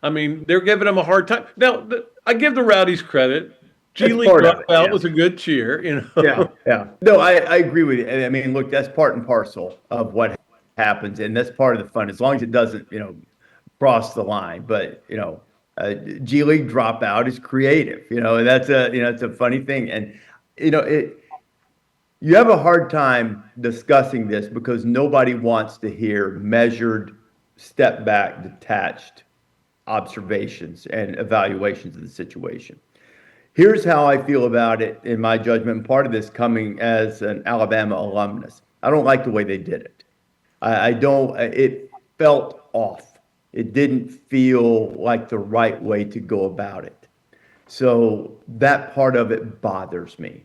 I mean, they're giving him a hard time. Now, I give the Rowdies credit. G That's League part of it. dropout Yeah. was a good cheer, you Yeah. know. Yeah. No, I agree with you. I mean, look, that's part and parcel of what happens, and that's part of the fun, as long as it doesn't, cross the line. But, G League dropout is creative, and it's a funny thing. And, you have a hard time discussing this because nobody wants to hear measured, step back, detached observations and evaluations of the situation. Here's how I feel about it in my judgment, and part of this coming as an Alabama alumnus. I don't like the way they did it. I don't, it felt off. It didn't feel like the right way to go about it. So that part of it bothers me.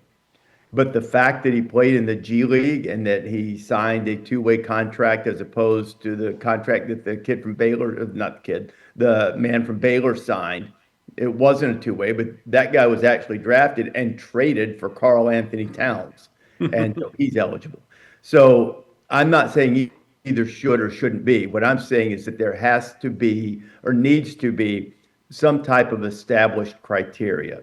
But the fact that he played in the G League and that he signed a two-way contract as opposed to the contract that the kid from Baylor, not the kid, the man from Baylor signed, it wasn't a two-way, but that guy was actually drafted and traded for Karl Anthony Towns, and so he's eligible. So I'm not saying either should or shouldn't be. What I'm saying is that there has to be or needs to be some type of established criteria.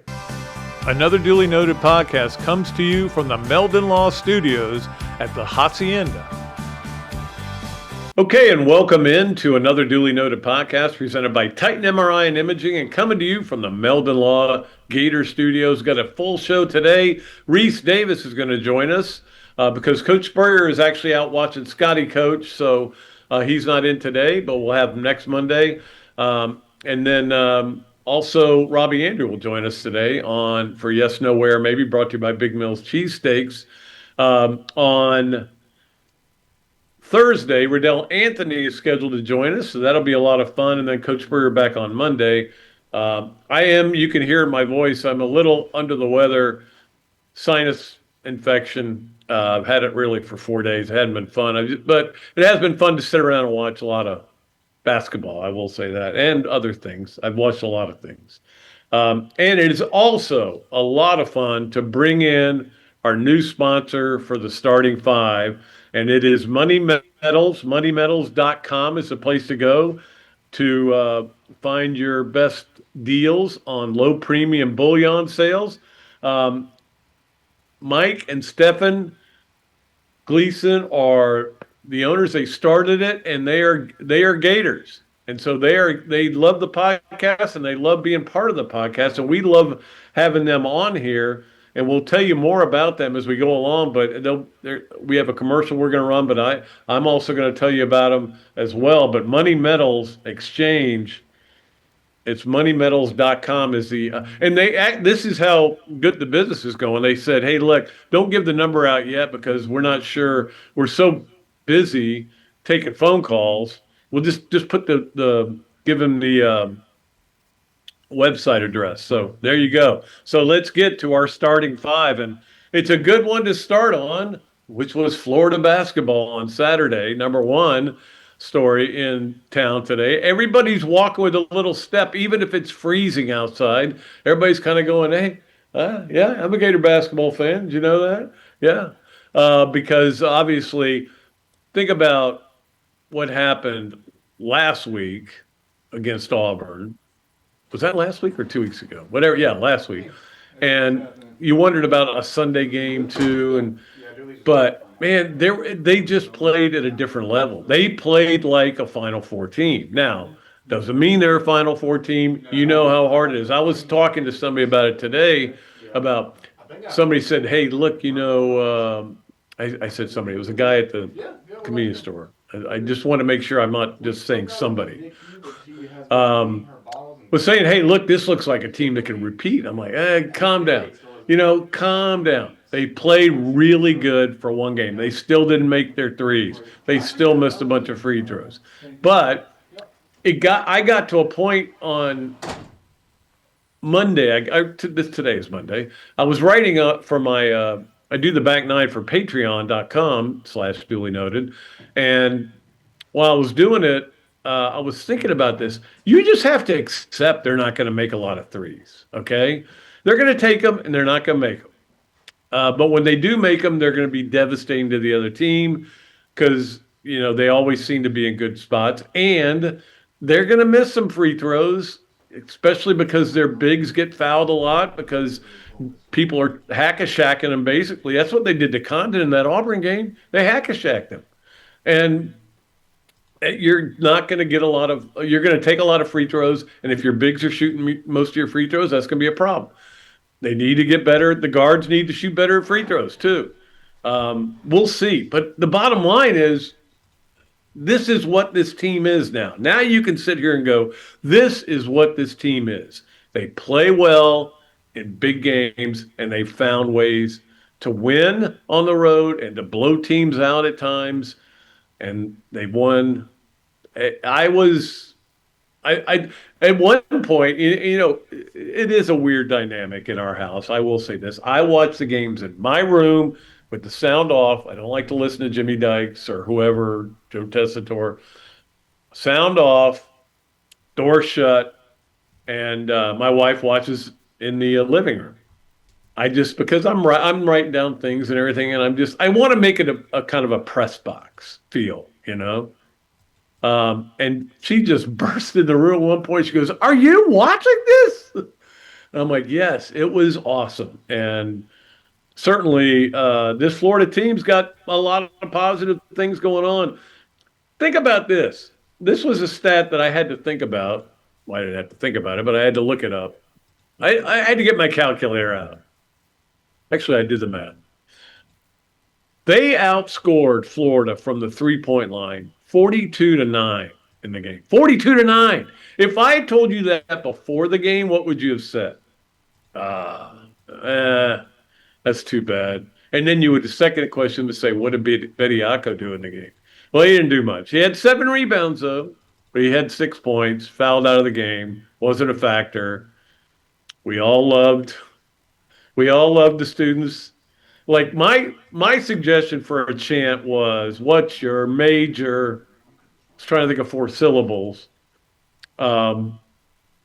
Another duly noted podcast comes to you from the Meldon Law Studios at the Hacienda. Okay, and welcome into another duly noted podcast presented by Titan MRI and Imaging and coming to you from the Meldon Law Gator Studios. Got a full show today. Rece Davis is going to join us because Coach Spurrier is actually out watching Scotty coach, so he's not in today, but we'll have him next Monday. And then also Robbie Andrew will join us today on For Yes, No, Where, maybe brought to you by Big Mills Cheesesteaks. On Thursday, Riddell Anthony is scheduled to join us, so that'll be a lot of fun. And then Coach Spurrier back on Monday. You can hear my voice, I'm a little under the weather, sinus infection. I've had it really for 4 days. It hadn't been fun, but it has been fun to sit around and watch a lot of basketball, I will say that, and other things. I've watched a lot of things. And it is also a lot of fun to bring in our new sponsor for the starting five, and it is Money Metals. MoneyMetals.com is the place to go to find your best deals on low premium bullion sales. Mike and Stefan Gleason are the owners. They started it, and they are Gators, and so they love the podcast and they love being part of the podcast, and we love having them on here. And we'll tell you more about them as we go along. But we have a commercial we're going to run, but I'm also going to tell you about them as well. But Money Metals Exchange, it's moneymetals.com is the and this is how good the business is going. They said, hey, look, don't give the number out yet because we're not sure. We're so busy taking phone calls. We'll just put give them the website address. So there you go. So let's get to our starting five, and it's a good one to start on, which was Florida basketball on Saturday. Number one story in town today. Everybody's walking with a little step, even if it's freezing outside. Everybody's kind of going, hey, yeah, I'm a Gator basketball fan. Did you know that? Yeah. Because obviously, think about what happened last week against Auburn. Was that last week or 2 weeks ago? Whatever. Yeah, last week. And you wondered about a Sunday game too. But man, they just played at a different level. They played like a Final Four team. Now, doesn't mean they're a Final Four team. You know how hard it is. I was talking to somebody about it today. About somebody said, "Hey, look, I said somebody. It was a guy at the convenience store. I just want to make sure I'm not just saying somebody." Was saying, hey, look, this looks like a team that can repeat. I'm like, calm down. Calm down. They played really good for one game. They still didn't make their threes. They still missed a bunch of free throws. But I got to a point on Monday. Today is Monday. I was writing up for my I do the back nine for patreon.com/duly noted. And while I was doing it, I was thinking about this. You just have to accept they're not going to make a lot of threes, okay? They're going to take them, and they're not going to make them. But when they do make them, they're going to be devastating to the other team because, they always seem to be in good spots. And they're going to miss some free throws, especially because their bigs get fouled a lot because people are hack-a-shacking them basically. That's what they did to Condon in that Auburn game. They hack-a-shacked them. And you're not going to get a lot of, you're going to take a lot of free throws. And if your bigs are shooting most of your free throws, that's going to be a problem. They need to get better. The guards need to shoot better at free throws too. We'll see. But the bottom line is, this is what this team is now. Now you can sit here and go, this is what this team is. They play well in big games, and they found ways to win on the road and to blow teams out at times. And they won. I at one point, it is a weird dynamic in our house. I will say this. I watch the games in my room with the sound off. I don't like to listen to Jimmy Dykes or whoever, Joe Tessitore. Sound off, door shut, and my wife watches in the living room. Because I'm writing down things and everything, and I want to make it a kind of a press box feel, And she just burst in the room at one point. She goes, "Are you watching this?" And I'm like, "Yes, it was awesome." And certainly, this Florida team's got a lot of positive things going on. Think about this. This was a stat that I had to think about. Well, I didn't have to think about it, but I had to look it up. I had to get my calculator out. Actually, I did the math. They outscored Florida from the three-point line 42-9 in the game. 42-9. If I had told you that before the game, what would you have said? That's too bad. And then the second question would say, what did Bediako do in the game? Well, he didn't do much. He had 7 rebounds, though, but he had 6 points, fouled out of the game, wasn't a factor. We all loved the students. Like my suggestion for a chant was, what's your major? I was trying to think of 4 syllables. And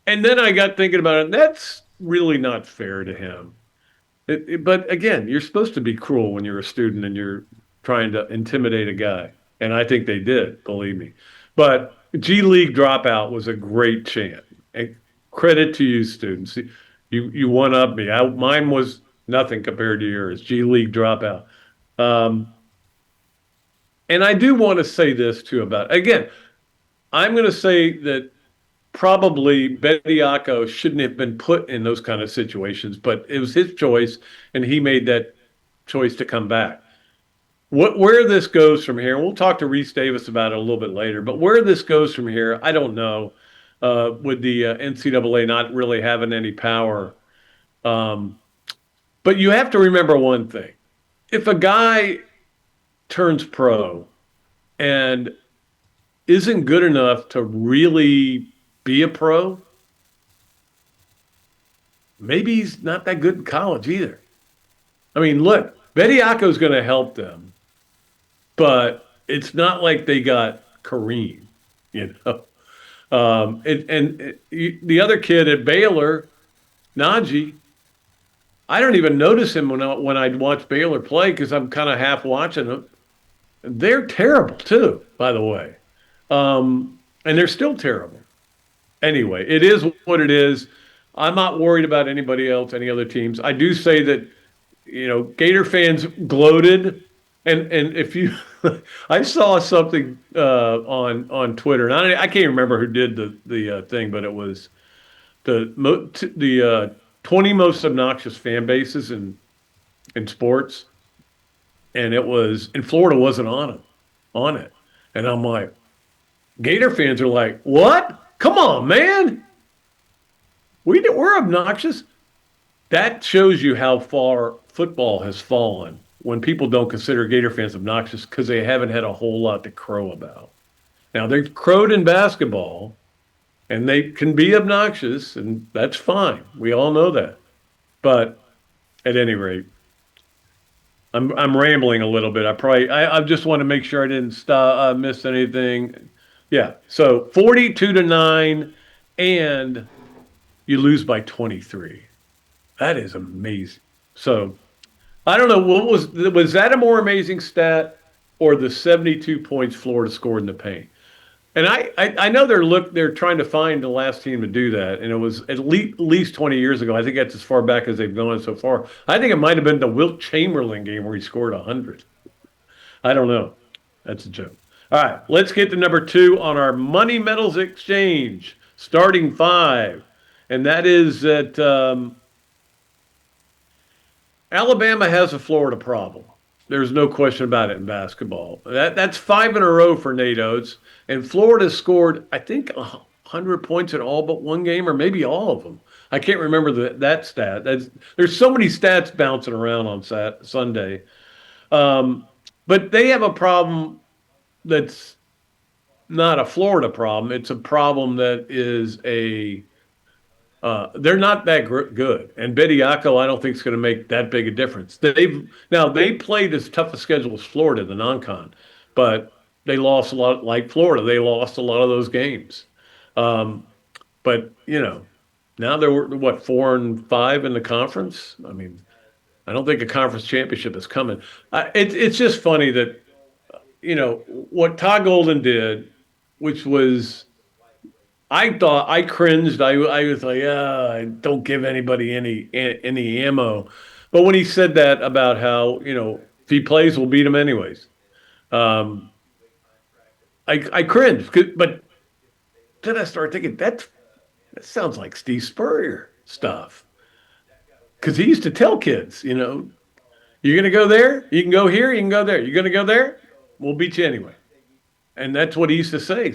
then I got thinking about it. That's really not fair to him. But again, you're supposed to be cruel when you're a student and you're trying to intimidate a guy. And I think they did, believe me. But G League dropout was a great chant. And credit to you, students. You one up me. Mine was nothing compared to yours. G League dropout. And I do want to say this too again, I'm going to say that probably Bediako shouldn't have been put in those kind of situations, but it was his choice, and he made that choice to come back. Where this goes from here, and we'll talk to Rece Davis about it a little bit later, but where this goes from here, I don't know. With the NCAA not really having any power. But you have to remember one thing. If a guy turns pro and isn't good enough to really be a pro, maybe he's not that good in college either. I mean, look, Bediako's going to help them, but it's not like they got Kareem, the other kid at Baylor, Najee, I don't even notice him when I watch Baylor play because I'm kind of half watching them. They're terrible too, by the way, and they're still terrible. Anyway, it is what it is. I'm not worried about anybody else, any other teams. I do say that, Gator fans gloated, and if you, I saw something on Twitter, and I can't remember who did the thing, but it was the 20 most obnoxious fan bases in sports, and Florida wasn't on it, and I'm like, Gator fans are like, what? Come on, man. We're obnoxious. That shows you how far football has fallen when people don't consider Gator fans obnoxious because they haven't had a whole lot to crow about. Now, they've crowed in basketball, and they can be obnoxious, and that's fine. We all know that. But at any rate, I'm rambling a little bit. I just want to make sure I didn't miss anything. Yeah, so 42-9, and you lose by 23. That is amazing. So I don't know, was that a more amazing stat or the 72 points Florida scored in the paint? And I know they're trying to find the last team to do that, and it was at least 20 years ago. I think that's as far back as they've gone so far. I think it might have been the Wilt Chamberlain game where he scored 100. I don't know. That's a joke. All right, let's get to number two on our Money Metals Exchange, starting five, and that is that Alabama has a Florida problem. There's no question about it in basketball. That's five in a row for Nate Oates, and Florida scored, I think, 100 points in all but one game, or maybe all of them. I can't remember that stat. There's so many stats bouncing around on Sunday. But they have a problem that's not a Florida problem. It's a problem that is they're not that good, and Bediako I don't think is going to make that big a difference. They played as tough a schedule as Florida, the non-con, but they lost a lot. Like Florida, they lost a lot of those games. But now they're what 4-5 in the conference. I mean, I don't think a conference championship is coming. It's just funny that what Todd Golden did, which was I thought I cringed. I was like, don't give anybody any ammo. But when he said that about how if he plays, we'll beat him anyways, um, I cringed. But then I started thinking that sounds like Steve Spurrier stuff because he used to tell kids, you're gonna go there, you can go here, you can go there. You're gonna go there, we'll beat you anyway, and that's what he used to say.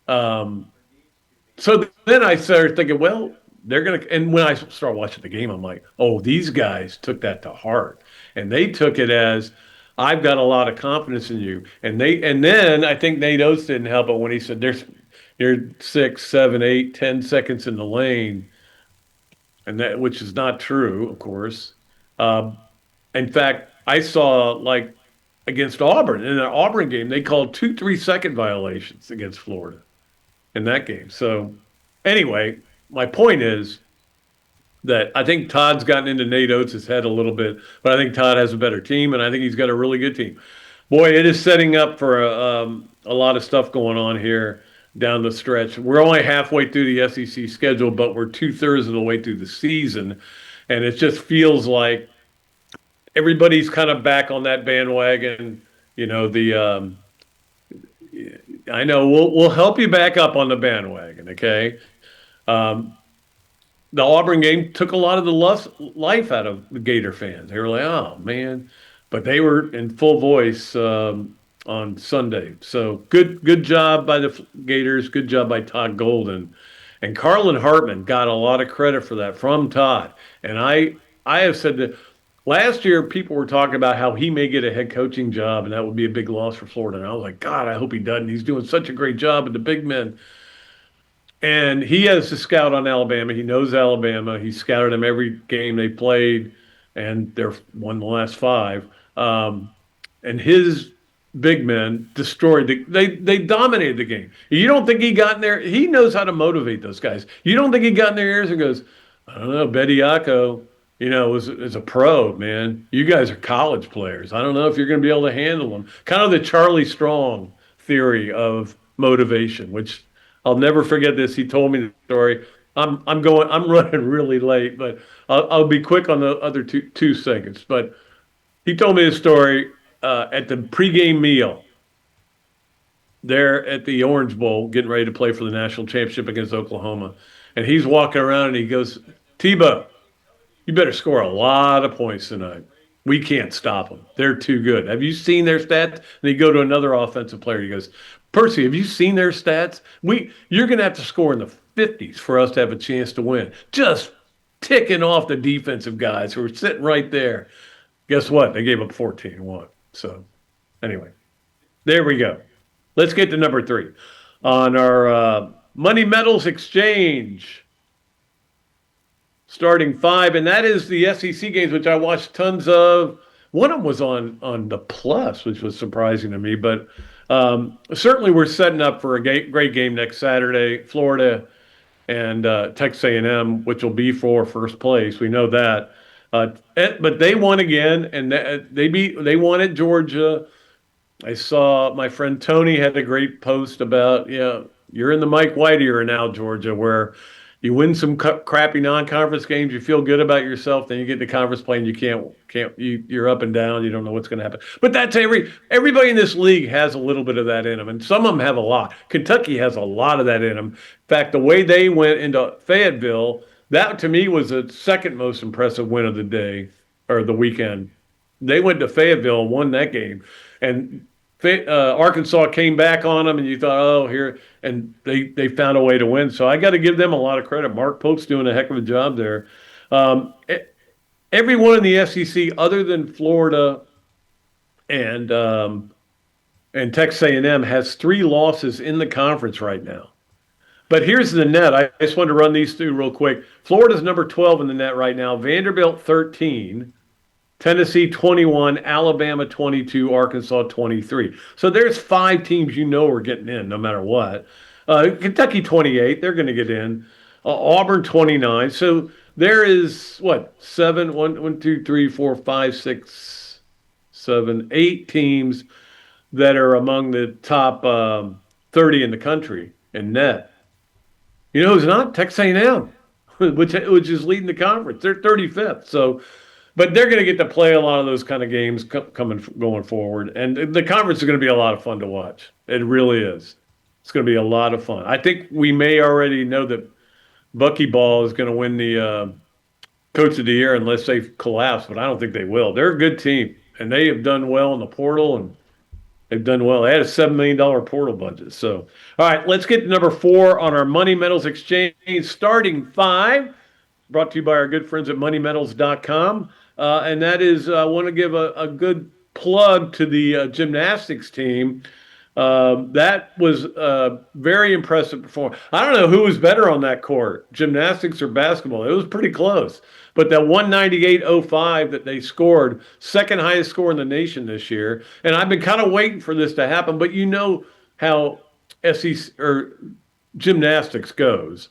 Um, So then I started thinking, well, they're going to, and when I start watching the game, I'm like, oh, these guys took that to heart. And they took it as, I've got a lot of confidence in you. And then I think Nate Oates didn't help it when he said, you're 6, 7, 8, 10 seconds in the lane. And which is not true, of course. Um, in fact, I saw like against Auburn, in an Auburn game, they called 2 3-second violations against Florida in that game. So anyway, my point is that I think Todd's gotten into Nate Oates' head a little bit, but I think Todd has a better team, and I think he's got a really good team. Boy, it is setting up for a lot of stuff going on here down the stretch. We're only halfway through the SEC schedule, but we're 2/3 of the way through the season, and it just feels like everybody's kind of back on that bandwagon. I know we'll help you back up on the bandwagon, okay? Um, the Auburn game took a lot of the life out of the Gator fans. They were like, "Oh man," but they were in full voice on Sunday. So good job by the Gators. Good job by Todd Golden, and Carlin Hartman got a lot of credit for that from Todd. And I have said that last year people were talking about how he may get a head coaching job, and that would be a big loss for Florida. And I was like, God, I hope he doesn't. He's doing such a great job with the big men. And he has a scout on Alabama. He knows Alabama. He scouted them every game they played, and they're won the last 5. And his big men destroyed they dominated the game. You don't think he got in there? He knows how to motivate those guys. You don't think he got in their ears and goes, I don't know, Bediako, is a pro, man. You guys are college players. I don't know if you're going to be able to handle them. Kind of the Charlie Strong theory of motivation, which I'll never forget this. He told me the story. I'm running really late, but I'll be quick on the other two seconds. But he told me the story at the pregame meal there at the Orange Bowl, getting ready to play for the national championship against Oklahoma. And he's walking around and he goes, Tebow, you better score a lot of points tonight. We can't stop them. They're too good. Have you seen their stats? And he go to another offensive player. He goes, Percy, have you seen their stats? You're going to have to score in the 50s for us to have a chance to win. Just ticking off the defensive guys who are sitting right there. Guess what? They gave up 14-1. So anyway, there we go. Let's get to number 3 on our Money Metals Exchange. Starting 5, and that is the SEC games, which I watched tons of. One of them was on the Plus, which was surprising to me. But certainly we're setting up for a great game next Saturday. Florida and Texas A&M, which will be for first place. We know that. But they won again, and they won at Georgia. I saw my friend Tony had a great post about, yeah, you're in the Mike White era now, Georgia, where you win some crappy non-conference games, you feel good about yourself, then you get to conference play and you can't you're up and down, you don't know what's going to happen. But that's everybody in this league has a little bit of that in them, and some of them have a lot. Kentucky has a lot of that in them. In fact, the way they went into Fayetteville, that to me was the second most impressive win of the day or the weekend. They went to Fayetteville and won that game, and Arkansas came back on them, and you thought, oh, here, and they found a way to win. So I got to give them a lot of credit. Mark Pope's doing a heck of a job there. Um, Everyone in the SEC, other than Florida and um, and Texas A&M, has three losses in the conference right now. But here's the net. I just wanted to run these through real quick. Florida's number 12 in the net right now. Vanderbilt 13. Tennessee 21, Alabama 22, Arkansas 23. So there's five teams you know are getting in no matter what. Kentucky 28, they're going to get in. Auburn 29. So there is what, seven, one, two, three, four, five, six, seven, eight teams that are among the top 30 in the country in net. You know who's not? Texas A&M, which is leading the conference. They're 35th. So but they're going to get to play a lot of those kind of games going forward, and the conference is going to be a lot of fun to watch. It really is. It's going to be a lot of fun. I think we may already know that Buckyball is going to win the Coach of the Year unless they collapse, but I don't think they will. They're a good team, and they have done well in the portal, and they've done well. They had a $7 million portal budget. So, all right, let's get to number 4 on our Money Metals Exchange starting 5. Brought to you by our good friends at moneymetals.com. And that is, I want to give a good plug to the gymnastics team. That was a very impressive performance. I don't know who was better on that court, gymnastics or basketball. It was pretty close. But that 198.05 that they scored, second highest score in the nation this year. And I've been kind of waiting for this to happen, but you know how SEC or gymnastics goes.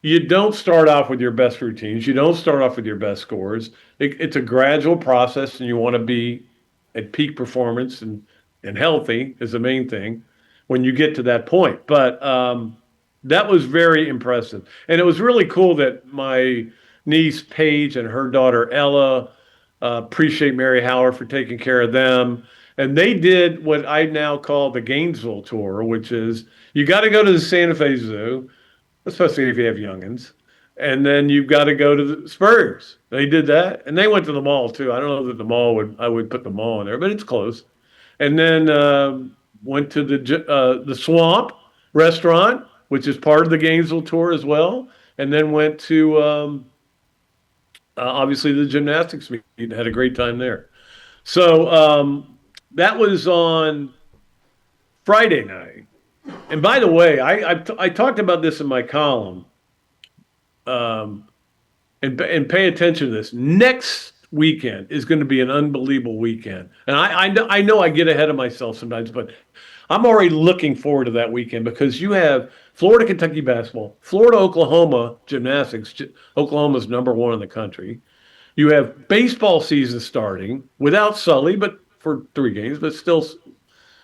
You don't start off with your best routines. You don't start off with your best scores. It's a gradual process, and you want to be at peak performance and healthy is the main thing when you get to that point. But that was very impressive. And it was really cool that my niece Paige and her daughter Ella appreciate Mary Howard for taking care of them. And they did what I now call the Gainesville tour, which is you got to go to the Santa Fe Zoo, especially if you have youngins. And then you've got to go to the Spurs. They did that, and they went to the mall too. I don't know that I would put the mall in there, but it's close. And then went to the Swamp restaurant, which is part of the Gainesville tour as well. And then went to obviously the gymnastics meet. Had a great time there. So that was on Friday night. And by the way, I talked about this in my column, and pay attention to this. Next weekend is going to be an unbelievable weekend, and I know I get ahead of myself sometimes, but I'm already looking forward to that weekend because you have Florida Kentucky basketball, Florida Oklahoma gymnastics. Oklahoma's number 1 in the country. You have baseball season starting without Sully, but for 3 games, but still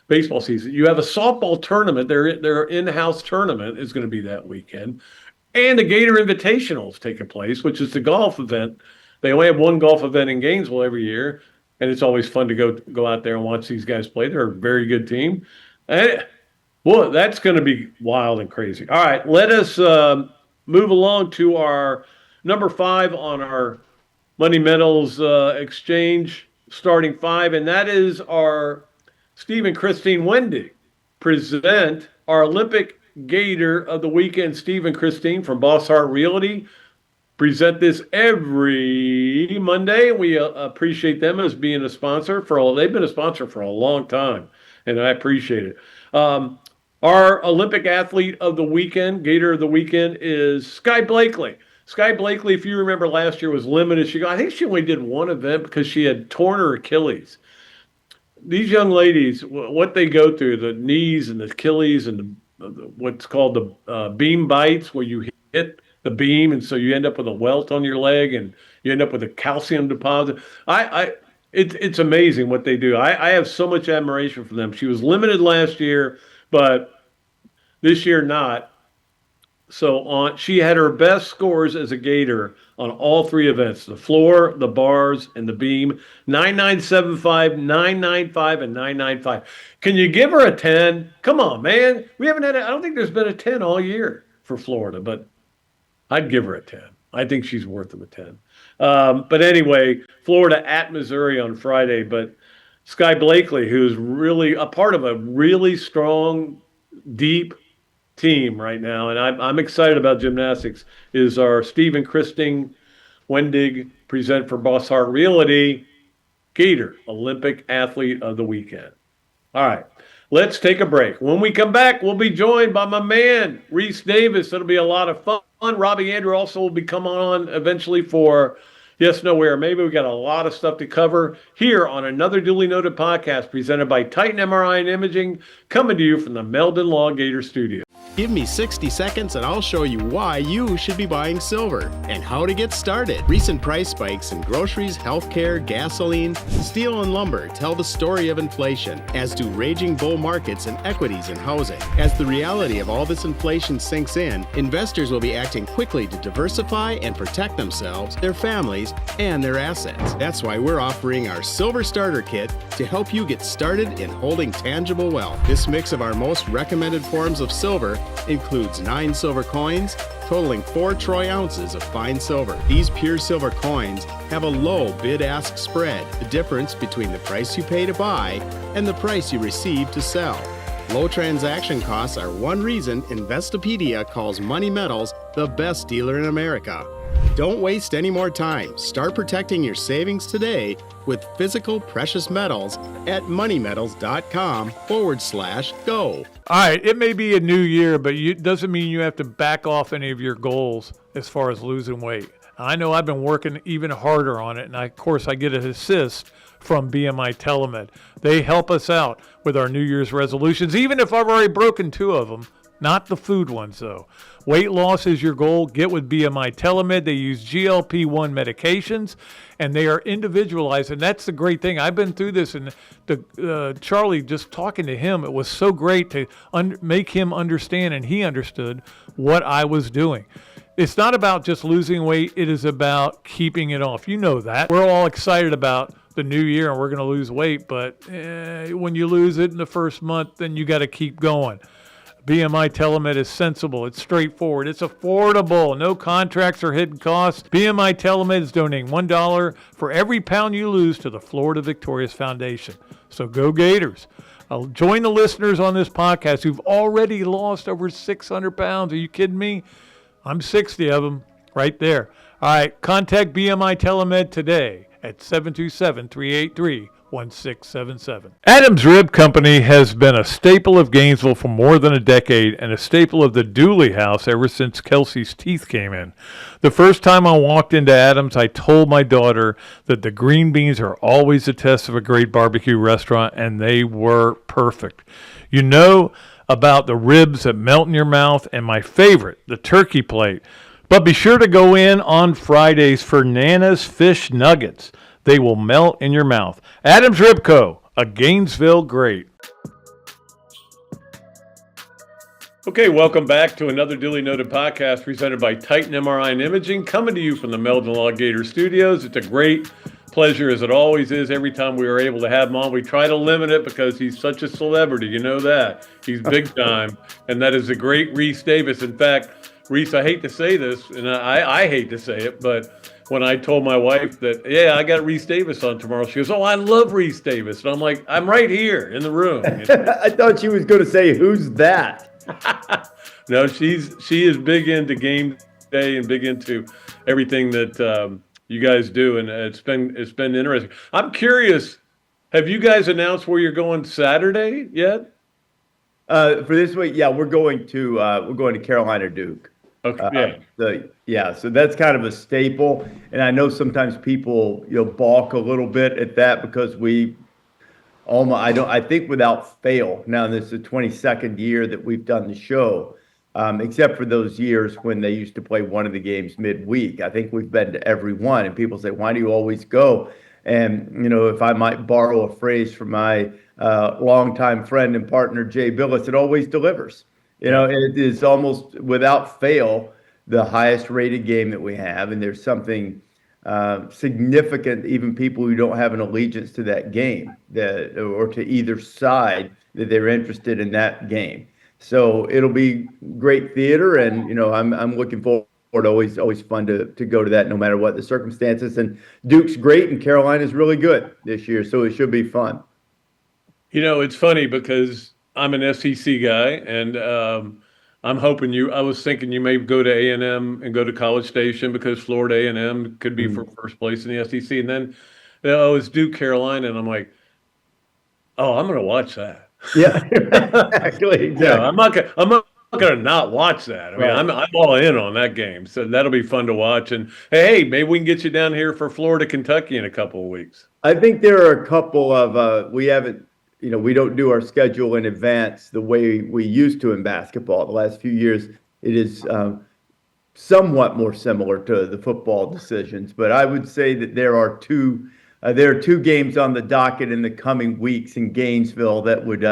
baseball season. You have a softball tournament. Their in-house tournament is going to be that weekend. And the Gator Invitational is taking place, which is the golf event. They only have one golf event in Gainesville every year, and it's always fun to go out there and watch these guys play. They're a very good team. And, boy, that's going to be wild and crazy. All right, let us move along to our number 5 on our Money Metals Exchange starting 5, and that is our Steve and Christine Wendy present our Olympic Gator of the weekend. Steve and Christine from Boss Heart Realty present this every Monday. We appreciate them as being a sponsor they've been a sponsor for a long time, and I appreciate it. Our Olympic athlete of the weekend, Gator of the weekend, is Sky Blakely. Sky Blakely, if you remember last year, was limited. I think she only did one event because she had torn her Achilles. These young ladies, what they go through, the knees and the Achilles and what's called the beam bites, where you hit the beam, and so you end up with a welt on your leg, and you end up with a calcium deposit. It's amazing what they do. I have so much admiration for them. She was limited last year, but this year not. So she had her best scores as a Gator on all three events: the floor, the bars, and the beam. 9975, 995, and 995. Can you give her a 10? Come on, man. We haven't had I don't think there's been a 10 all year for Florida, but I'd give her a 10. I think she's worth of a 10. But anyway, Florida at Missouri on Friday. But Sky Blakely, who's really a part of a really strong, deep team right now, and I'm excited about gymnastics, is our Stephen Christing Wendig present for Boss Heart Realty Gator Olympic Athlete of the Weekend. All right, let's take a break. When we come back, we'll be joined by my man, Rece Davis. It'll be a lot of fun. Robbie Andrew also will be coming on eventually for Yes, Nowhere. Maybe we got a lot of stuff to cover here on another duly noted podcast presented by Titan MRI and Imaging, coming to you from the Meldon Law Gator Studio. Give me 60 seconds and I'll show you why you should be buying silver and how to get started. Recent price spikes in groceries, healthcare, gasoline, steel, and lumber tell the story of inflation, as do raging bull markets in equities and housing. As the reality of all this inflation sinks in, investors will be acting quickly to diversify and protect themselves, their families, and their assets. That's why we're offering our Silver Starter Kit to help you get started in holding tangible wealth. This mix of our most recommended forms of silver includes 9 silver coins, totaling 4 troy ounces of fine silver. These pure silver coins have a low bid-ask spread, the difference between the price you pay to buy and the price you receive to sell. Low transaction costs are one reason Investopedia calls Money Metals the best dealer in America. Don't waste any more time. Start protecting your savings today with physical precious metals at moneymetals.com/go. All right, it may be a new year, but it doesn't mean you have to back off any of your goals as far as losing weight. I know I've been working even harder on it, and of course I get an assist from BMI TeleMed. They help us out with our New Year's resolutions, even if I've already broken 2 of them. Not the food ones, though. Weight loss is your goal. Get with BMI TeleMed. They use GLP-1 medications, and they are individualized. And that's the great thing. I've been through this, and Charlie, just talking to him, it was so great to make him understand, and he understood what I was doing. It's not about just losing weight. It is about keeping it off. You know that. We're all excited about the new year, and we're going to lose weight. But when you lose it in the first month, then you got to keep going. BMI TeleMed is sensible. It's straightforward. It's affordable. No contracts or hidden costs. BMI TeleMed is donating $1 for every pound you lose to the Florida Victorious Foundation. So go Gators. I'll join the listeners on this podcast who've already lost over 600 pounds. Are you kidding me? I'm 60 of them right there. All right, contact BMI TeleMed today at 727-383-1677. Adams Rib Company has been a staple of Gainesville for more than a decade and a staple of the Dooley house ever since Kelsey's teeth came in. The first time I walked into Adams, I told my daughter that the green beans are always a test of a great barbecue restaurant, and they were perfect. You know about the ribs that melt in your mouth, and my favorite, the turkey plate. But be sure to go in on Fridays for Nana's Fish Nuggets. They will melt in your mouth. Adams Rib Co., a Gainesville great. Okay, welcome back to another duly noted podcast presented by Titan MRI and Imaging, coming to you from the Meldon Law Gator Studios. It's a great pleasure, as it always is, every time we are able to have him on. We try to limit it because he's such a celebrity. You know that. He's big time, and that is the great Rece Davis. In fact, Rece, I hate to say this, and I hate to say it, but when I told my wife that, yeah, I got Rece Davis on tomorrow, she goes, oh, I love Rece Davis. And I'm like, I'm right here in the room. You know? I thought she was going to say, who's that? No, she is big into Gameday and big into everything that you guys do, and it's been interesting. I'm curious, have you guys announced where you're going Saturday yet? For this week, yeah, we're going to Carolina Duke. Okay. So that's kind of a staple, and I know sometimes people balk a little bit at that because I think without fail, now this is the 22nd year that we've done the show, except for those years when they used to play one of the games midweek. I think we've been to every one, and people say, why do you always go? And, if I might borrow a phrase from my longtime friend and partner, Jay Billis, it always delivers. It is almost without fail the highest rated game that we have. And there's something significant, even people who don't have an allegiance to that game or to either side, that they're interested in that game. So it'll be great theater, and I'm looking forward. Always fun to go to that, no matter what the circumstances. And Duke's great, and Carolina's really good this year, so it should be fun. It's funny because I'm an SEC guy, and I'm hoping I was thinking you may go to A&M and go to College Station because Florida A&M could be for first place in the SEC, and then it's Duke Carolina, and I'm like, oh, I'm going to watch that. Yeah, exactly. I'm not gonna not watch that. I mean, I'm all in on that game, so that'll be fun to watch. And hey, maybe we can get you down here for Florida, Kentucky in a couple of weeks. I think there are a couple of we haven't, we don't do our schedule in advance the way we used to in basketball. The last few years, it is somewhat more similar to the football decisions. But I would say that there are two games on the docket in the coming weeks in Gainesville that would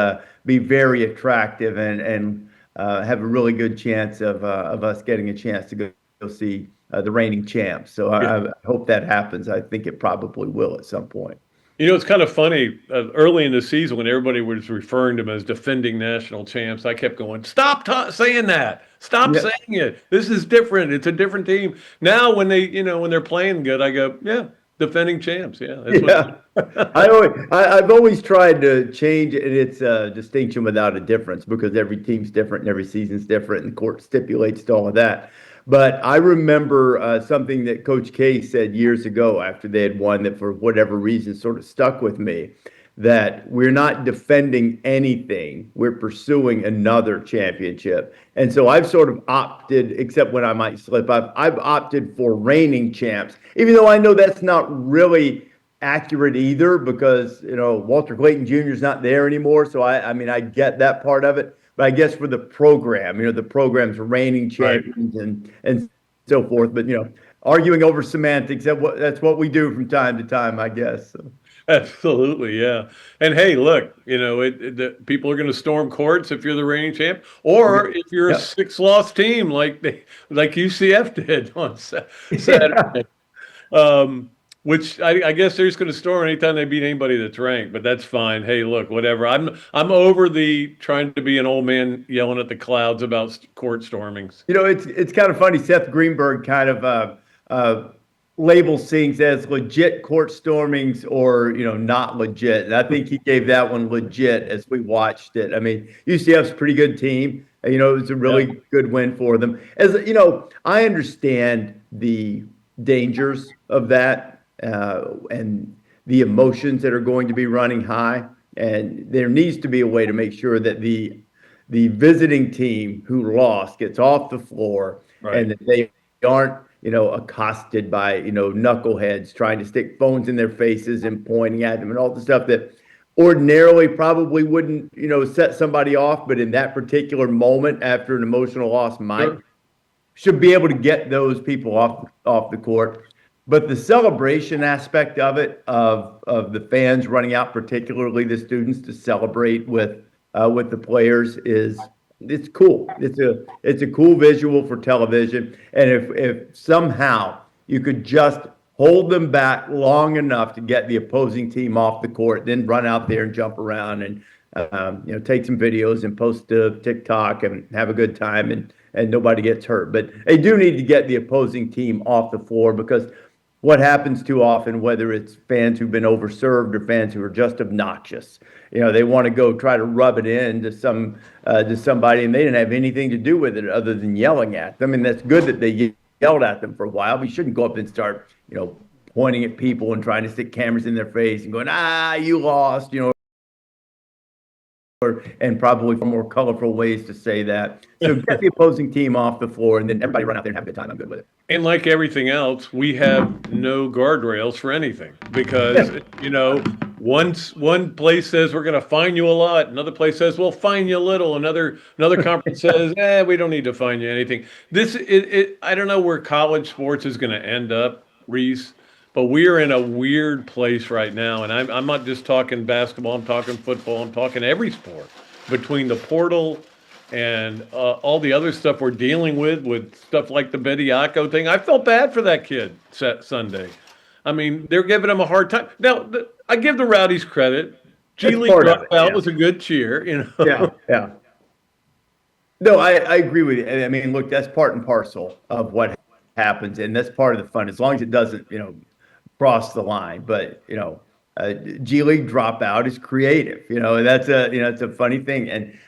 be very attractive and have a really good chance of us getting a chance to go see the reigning champs. So I hope that happens. I think it probably will at some point. It's kind of funny. Early in the season, when everybody was referring to them as defending national champs, I kept going, "Stop saying that! Stop saying it! This is different. It's a different team." Now, when when they're playing good, I go, "Yeah, defending champs." Yeah, that's I've always tried to change it. It's a distinction without a difference because every team's different and every season's different, and the court stipulates to all of that. But I remember something that Coach K said years ago after they had won that for whatever reason sort of stuck with me, that we're not defending anything. We're pursuing another championship. And so I've sort of opted, except when I might slip up, I've opted for reigning champs, even though I know that's not really accurate either because, Walter Clayton Jr. is not there anymore. So I get that part of it. But I guess for the program, the program's reigning champions and so forth. But, arguing over semantics, that's what we do from time to time, I guess. So. Absolutely, yeah. And hey, look, people are going to storm courts if you're the reigning champ, or if you're a 6-loss team like UCF did on Saturday. Which I guess they're just going to storm anytime they beat anybody that's ranked, but that's fine. Hey, look, whatever. I'm over the trying to be an old man yelling at the clouds about court stormings. It's kind of funny. Seth Greenberg kind of labels things as legit court stormings or not legit, and I think he gave that one legit as we watched it. I mean, UCF's a pretty good team. It was a really good win for them. As I understand the dangers of that. And the emotions that are going to be running high. And there needs to be a way to make sure that the visiting team who lost gets off the floor and that they aren't, accosted by, knuckleheads trying to stick phones in their faces and pointing at them and all the stuff that ordinarily probably wouldn't, set somebody off. But in that particular moment after an emotional loss should be able to get those people off the court. But the celebration aspect of it, of the fans running out, particularly the students, to celebrate with the players it's cool. It's a cool visual for television. And if somehow you could just hold them back long enough to get the opposing team off the court, then run out there and jump around and take some videos and post to TikTok and have a good time and nobody gets hurt. But they do need to get the opposing team off the floor because what happens too often, whether it's fans who've been overserved or fans who are just obnoxious, they want to go try to rub it in to somebody, and they didn't have anything to do with it other than yelling at them. And that's good that they yelled at them for a while. But you shouldn't go up and start, pointing at people and trying to stick cameras in their face and going, you lost, and probably for more colorful ways to say that. So get the opposing team off the floor, and then everybody run out there and have a good time. I'm good with it. And like everything else, we have no guardrails for anything because, one place says we're going to fine you a lot. Another place says we'll fine you a little. Another conference says, we don't need to fine you anything. I don't know where college sports is going to end up, Rece, But we are in a weird place right now, and I'm not just talking basketball. I'm talking football. I'm talking every sport. Between the portal and all the other stuff we're dealing with stuff like the Bediako thing, I felt bad for that kid Sunday. I mean, they're giving him a hard time. Now, I give the Rowdies credit. G That's League part of it, dropout yeah. was a good cheer, you know. Yeah, yeah. No, I agree with you. I mean, look, that's part and parcel of what happens, and that's part of the fun, as long as it doesn't, cross the line. But, G League dropout is creative, and it's a funny thing. And,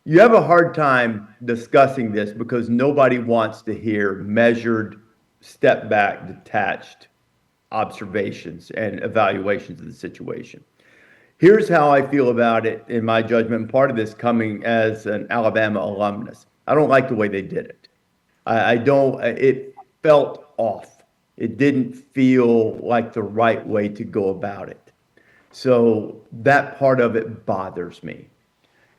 you have a hard time discussing this because nobody wants to hear measured, step back, detached observations and evaluations of the situation. Here's how I feel about it in my judgment, and part of this coming as an Alabama alumnus. I don't like the way they did it. I don't, it felt off. It didn't feel like the right way to go about it. So that part of it bothers me.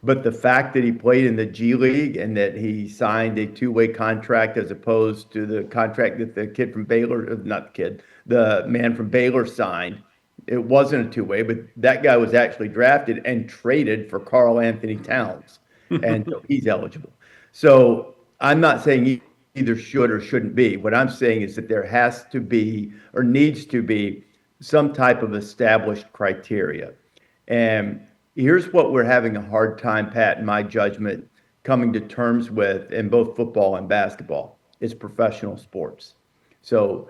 But the fact that he played in the G League and that he signed a two-way contract as opposed to the contract that the kid from Baylor, not the kid, the man from Baylor signed, it wasn't a two-way, but that guy was actually drafted and traded for Karl Anthony Towns, and so he's eligible. So I'm not saying either should or shouldn't be. What I'm saying is that there has to be or needs to be some type of established criteria. And here's what we're having a hard time, Pat, in my judgment, coming to terms with in both football and basketball. It's professional sports. So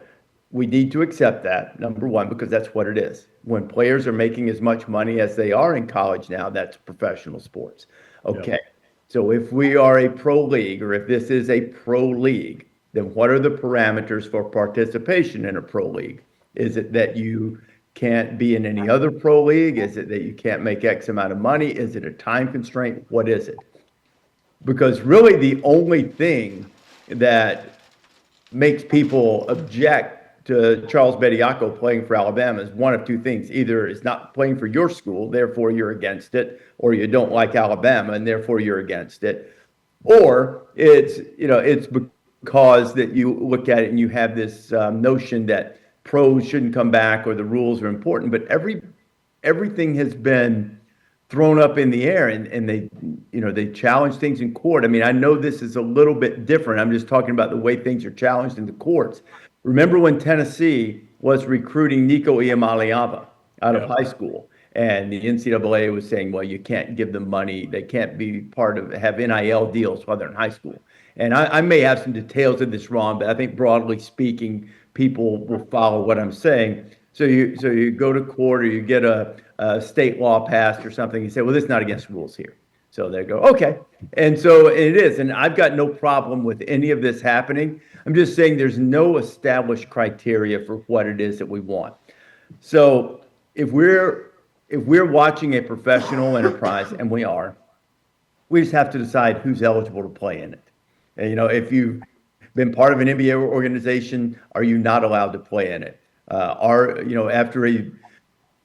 we need to accept that, number one, because that's what it is. When players are making as much money as they are in college now, that's professional sports. Okay. Yep. So if we are a pro league, or if this is a pro league, then what are the parameters for participation in a pro league? Is it that you can't be in any other pro league? Is it that you can't make X amount of money? Is it a time constraint? What is it? Because really the only thing that makes people object to Charles Bediako playing for Alabama is one of two things. Either it's not playing for your school, therefore you're against it, or you don't like Alabama and therefore you're against it. Or it's because that you look at it and you have this notion that pros shouldn't come back or the rules are important, but everything has been thrown up in the air and they challenge things in court. I mean, I know this is a little bit different. I'm just talking about the way things are challenged in the courts. Remember when Tennessee was recruiting Nico Iamaleava out of high school, and the NCAA was saying, well, you can't give them money. They can't be have NIL deals while they're in high school. And I may have some details of this wrong, but I think broadly speaking, people will follow what I'm saying. So you go to court or you get a state law passed or something. You say, well, this is not against rules here. So they go, okay. And so it is. And I've got no problem with any of this happening. I'm just saying there's no established criteria for what it is that we want. So if we're watching a professional enterprise, and we are, we just have to decide who's eligible to play in it. And, if you've been part of an NBA organization, are you not allowed to play in it? After a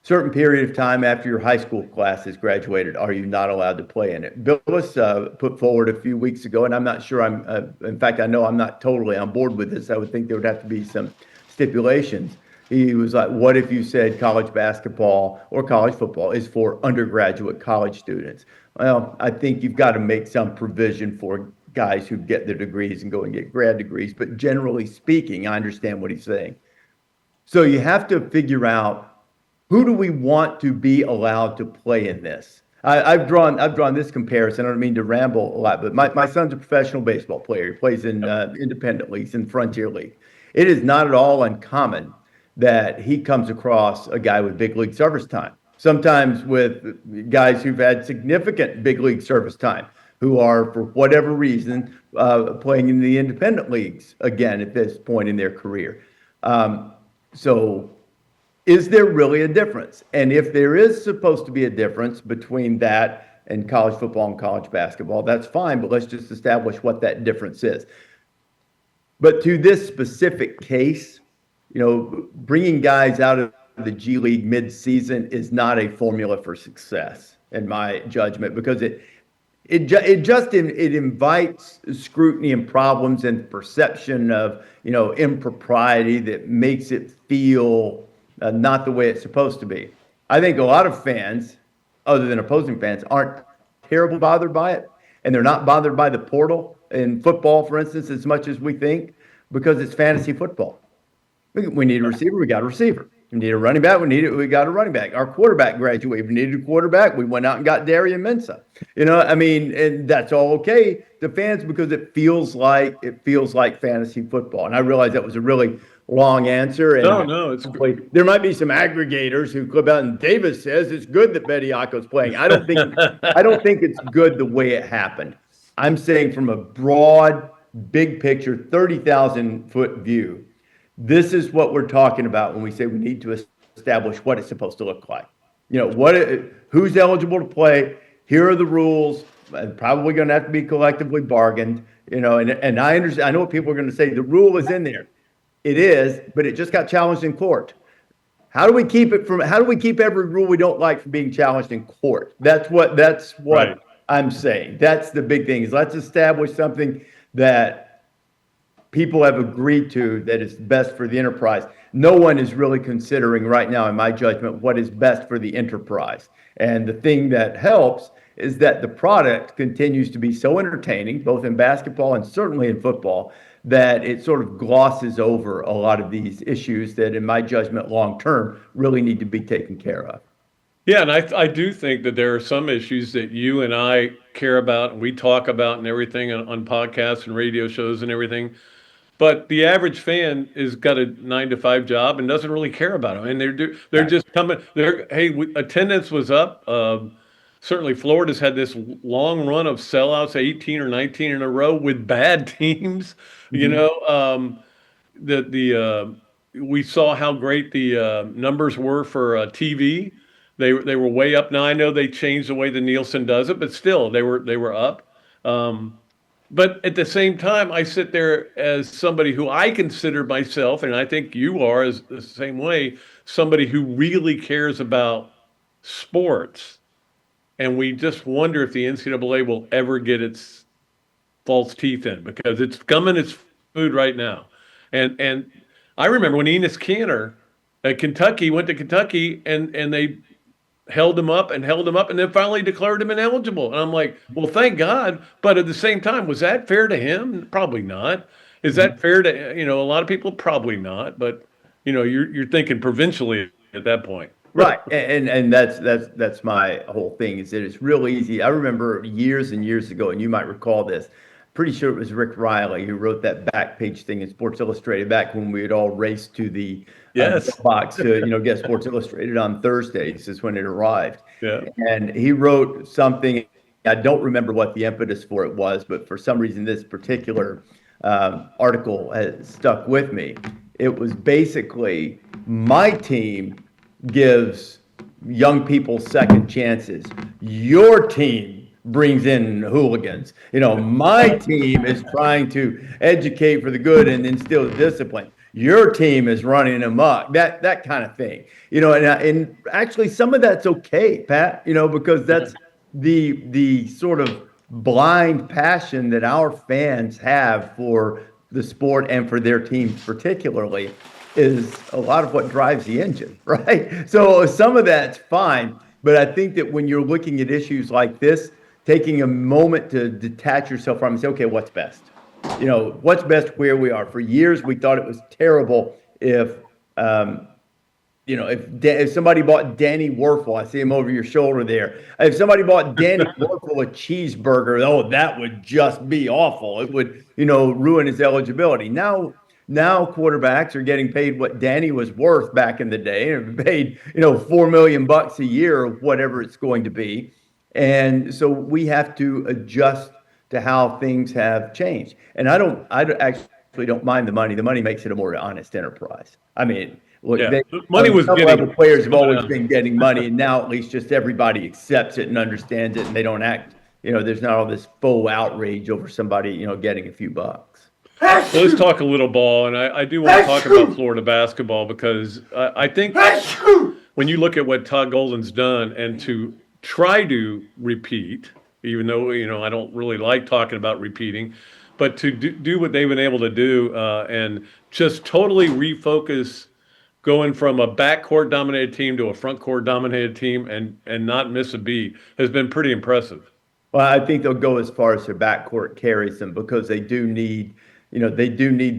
certain period of time after your high school class has graduated, are you not allowed to play in it? Billis put forward a few weeks ago, and I'm not sure in fact, I know I'm not totally on board with this. I would think there would have to be some stipulations. He was like, what if you said college basketball or college football is for undergraduate college students? Well, I think you've got to make some provision for guys who get their degrees and go and get grad degrees. But generally speaking, I understand what he's saying. So you have to figure out, who do we want to be allowed to play in this? I've drawn this comparison. I don't mean to ramble a lot, but my son's a professional baseball player. He plays in independent leagues and Frontier League. It is not at all uncommon that he comes across a guy with big league service time. Sometimes with guys who've had significant big league service time, who are, for whatever reason, playing in the independent leagues again at this point in their career. So is there really a difference? And if there is supposed to be a difference between that and college football and college basketball, that's fine, but let's just establish what that difference is. But to this specific case, bringing guys out of the G League mid-season is not a formula for success, in my judgment, because it invites scrutiny and problems and perception of, impropriety that makes it feel not the way it's supposed to be. I think a lot of fans, other than opposing fans, aren't terribly bothered by it, and they're not bothered by the portal in football, for instance, as much as we think, because it's fantasy football. We need a receiver, we got a receiver. We need a running back, we got a running back. Our quarterback graduated, we needed a quarterback, we went out and got Darian Mensah. And that's all okay to fans because it feels like fantasy football. And I realize that was a really long answer. And No, it's there might be some aggregators who clip out, and Davis says it's good that Bediako's playing. I don't think it's good the way it happened. I'm saying from a broad, big picture, 30,000-foot view, this is what we're talking about when we say we need to establish what it's supposed to look like. Who's eligible to play? Here are the rules. Probably going to have to be collectively bargained. And I understand. I know what people are going to say. The rule is in there. It is, but it just got challenged in court. How do we keep every rule we don't like from being challenged in court? That's what right. I'm saying. That's the big thing, is let's establish something that people have agreed to that is best for the enterprise. No one is really considering right now, in my judgment, what is best for the enterprise. And the thing that helps is that the product continues to be so entertaining, both in basketball and certainly in football, that it sort of glosses over a lot of these issues that, in my judgment, long-term, really need to be taken care of. Yeah, and I do think that there are some issues that you and I care about and we talk about and everything on podcasts and radio shows and everything. But the average fan has got a 9-to-5 job and doesn't really care about them. And they're just coming. Attendance was up. Certainly, Florida's had this long run of sellouts, 18 or 19 in a row with bad teams. Mm-hmm. We saw how great the numbers were for TV. They were way up. Now I know they changed the way the Nielsen does it, but still they were up. But at the same time, I sit there as somebody who I consider myself, and I think you are as the same way, somebody who really cares about sports. And we just wonder if the NCAA will ever get its false teeth in, because it's gumming its food right now. And I remember when Enos Kanter at Kentucky went to Kentucky and they held him up and then finally declared him ineligible. And I'm like, well, thank God. But at the same time, was that fair to him? Probably not. Is that fair to, a lot of people? Probably not. But, you're thinking provincially at that point. Right. And that's my whole thing, is that it's real easy. I remember years and years ago, and you might recall this, pretty sure it was Rick Riley who wrote that back page thing in Sports Illustrated back when we had all raced to the box to get Sports Illustrated on Thursdays is when it arrived. Yeah. And he wrote something, I don't remember what the impetus for it was, but for some reason this particular article has stuck with me. It was basically, my team gives young people second chances. Your team brings in hooligans. My team is trying to educate for the good and instill discipline. Your team is running amok. That kind of thing. And actually some of that's okay, Pat, because that's the sort of blind passion that our fans have for the sport and for their teams particularly is a lot of what drives the engine, right? So some of that's fine, but I think that when you're looking at issues like this, taking a moment to detach yourself from and say, okay, what's best? What's best where we are? For years, we thought it was terrible if somebody bought Danny Werfel, I see him over your shoulder there. If somebody bought Danny Werfel a cheeseburger, that would just be awful. It would, ruin his eligibility. Now quarterbacks are getting paid what Danny was worth back in the day, and paid, $4 million a year or whatever it's going to be. And so we have to adjust to how things have changed. And I actually don't mind the money. The money makes it a more honest enterprise. I mean, look, money was getting, level players have always been getting money, and now at least just everybody accepts it and understands it, and they don't act. There's not all this faux outrage over somebody, getting a few bucks. Well, let's talk a little ball, and I do want to talk about Florida basketball, because I think when you look at what Todd Golden's done and to try to repeat even though, I don't really like talking about repeating, but to do what they've been able to do and just totally refocus going from a backcourt dominated team to a front court dominated team and not miss a beat has been pretty impressive. Well, I think they'll go as far as their backcourt carries them because they do need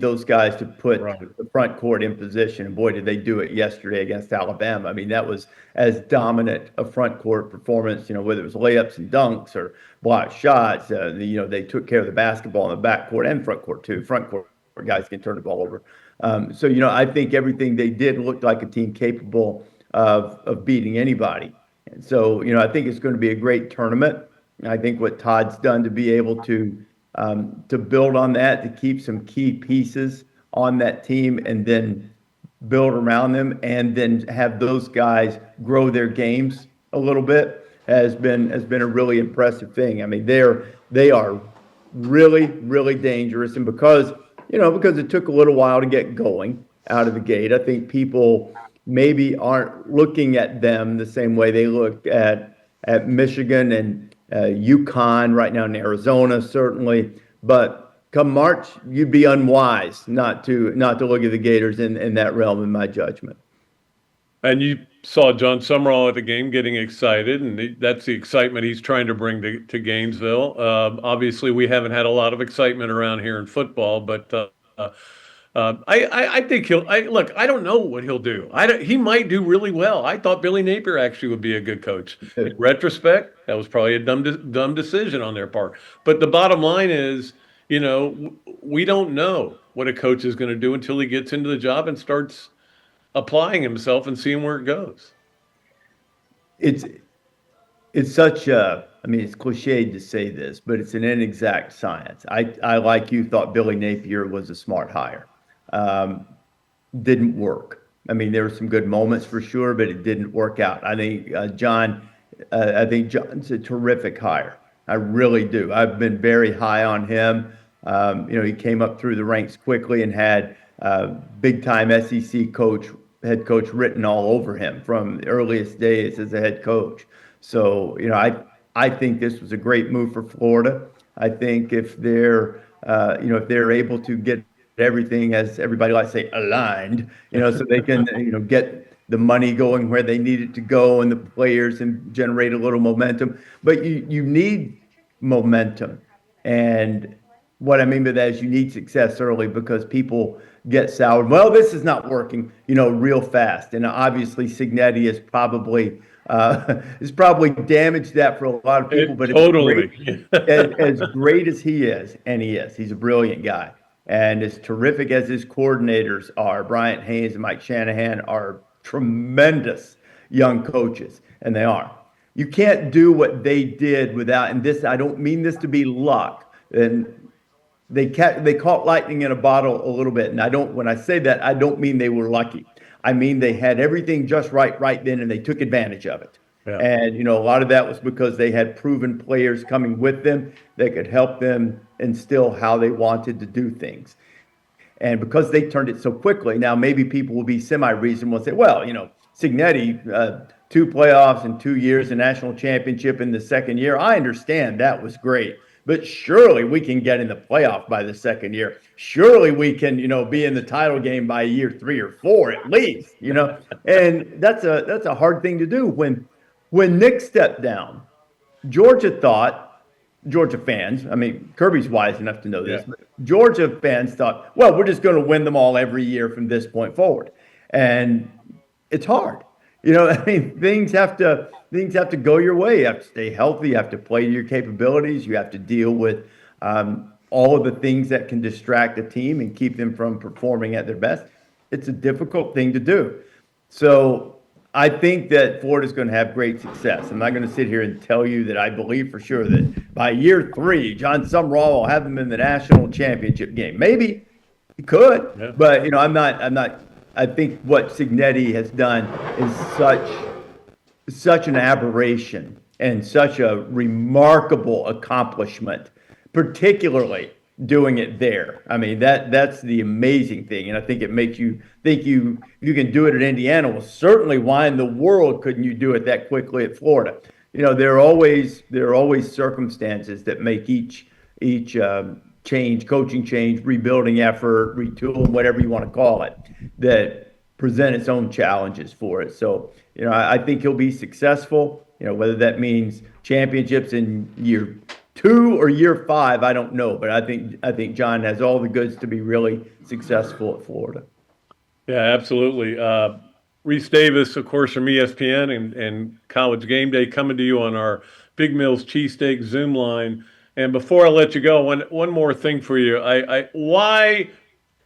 those guys to put Right. the front court in position. And boy, did they do it yesterday against Alabama. I mean, that was as dominant a front court performance, whether it was layups and dunks or block shots. They took care of the basketball in the backcourt and front court too. Front court guys can turn the ball over. I think everything they did looked like a team capable of beating anybody. And so, I think it's going to be a great tournament. I think what Todd's done to be able to build on that, to keep some key pieces on that team and then build around them and then have those guys grow their games a little bit has been a really impressive thing. I mean, they are really, really dangerous. And because it took a little while to get going out of the gate, I think people maybe aren't looking at them the same way they look at Michigan and UConn right now in Arizona, certainly. But come March, you'd be unwise not to look at the Gators in that realm, in my judgment. And you saw John Summerall at the game getting excited, and that's the excitement he's trying to bring to Gainesville. Obviously, we haven't had a lot of excitement around here in football, but I think look. I don't know what he'll do. He might do really well. I thought Billy Napier actually would be a good coach. In retrospect, that was probably a dumb decision on their part. But the bottom line is, we don't know what a coach is going to do until he gets into the job and starts applying himself and seeing where it goes. It's such a, I mean, it's cliched to say this, but it's an inexact science. I like you, thought Billy Napier was a smart hire. Didn't work. I mean, there were some good moments for sure, but it didn't work out. I think John's a terrific hire. I really do. I've been very high on him. He came up through the ranks quickly and had big time SEC head coach written all over him from the earliest days as a head coach. So, I think this was a great move for Florida. I think if they're able to get everything, as everybody likes to say, aligned, so they can, get the money going where they need it to go and the players and generate a little momentum. But you need momentum. And what I mean by that is you need success early because people get soured. Well, this is not working, real fast. And obviously Signetti is probably damaged that for a lot of people. But totally. As great as he is, and he's a brilliant guy. And as terrific as his coordinators are, Bryant Haynes and Mike Shanahan are tremendous young coaches, and they are. You can't do what they did without, and this, I don't mean this to be luck, and they caught lightning in a bottle a little bit. And when I say that, I don't mean they were lucky. I mean, they had everything just right then, and they took advantage of it. Yeah. And, a lot of that was because they had proven players coming with them that could help them instill how they wanted to do things. And because they turned it so quickly, now maybe people will be semi-reasonable and say, well, Signetti, 2 playoffs in 2 years, a national championship in the second year. I understand that was great. But surely we can get in the playoff by the second year. Surely we can, be in the title game by year 3 or 4 at least, And that's a hard thing to do. When Nick stepped down, Georgia fans, I mean, Kirby's wise enough to know this, but Georgia fans thought, well, we're just going to win them all every year from this point forward. And it's hard. I mean, things have to go your way. You have to stay healthy. You have to play to your capabilities. You have to deal with all of the things that can distract a team and keep them from performing at their best. It's a difficult thing to do. So I think that Florida's going to have great success. I'm not going to sit here and tell you that I believe for sure that by year 3, John Summerall will have them in the national championship game. Maybe he could, but I'm not. I think what Signetti has done is such an aberration and such a remarkable accomplishment, particularly doing it there. I mean, that's the amazing thing. And I think it makes you think you can do it at Indiana. Well, certainly why in the world couldn't you do it that quickly at Florida? there are always circumstances that make each change, coaching change, rebuilding effort, retooling, whatever you want to call it, that present its own challenges for it. So, I think he'll be successful. Whether that means championships in year 2 or year 5, I don't know, but I think John has all the goods to be really successful at Florida. Yeah, absolutely. Rece Davis, of course, from ESPN and College Gameday, coming to you on our Big Mills Cheesesteaks Zoom line. And before I let you go, one more thing for you. Why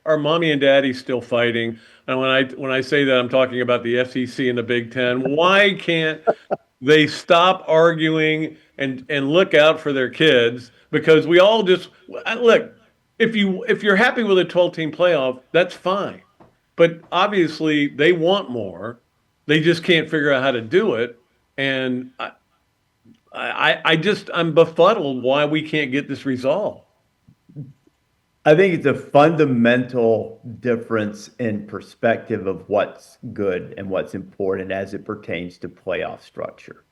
are mommy and daddy still fighting? And when I say that, I'm talking about the SEC and the Big Ten. Why can't they stop arguing and look out for their kids? Because we all just look. If you're happy with a 12-team playoff, that's fine. But obviously, they want more. They just can't figure out how to do it. And I'm befuddled why we can't get this resolved. I think it's a fundamental difference in perspective of what's good and what's important as it pertains to playoff structure.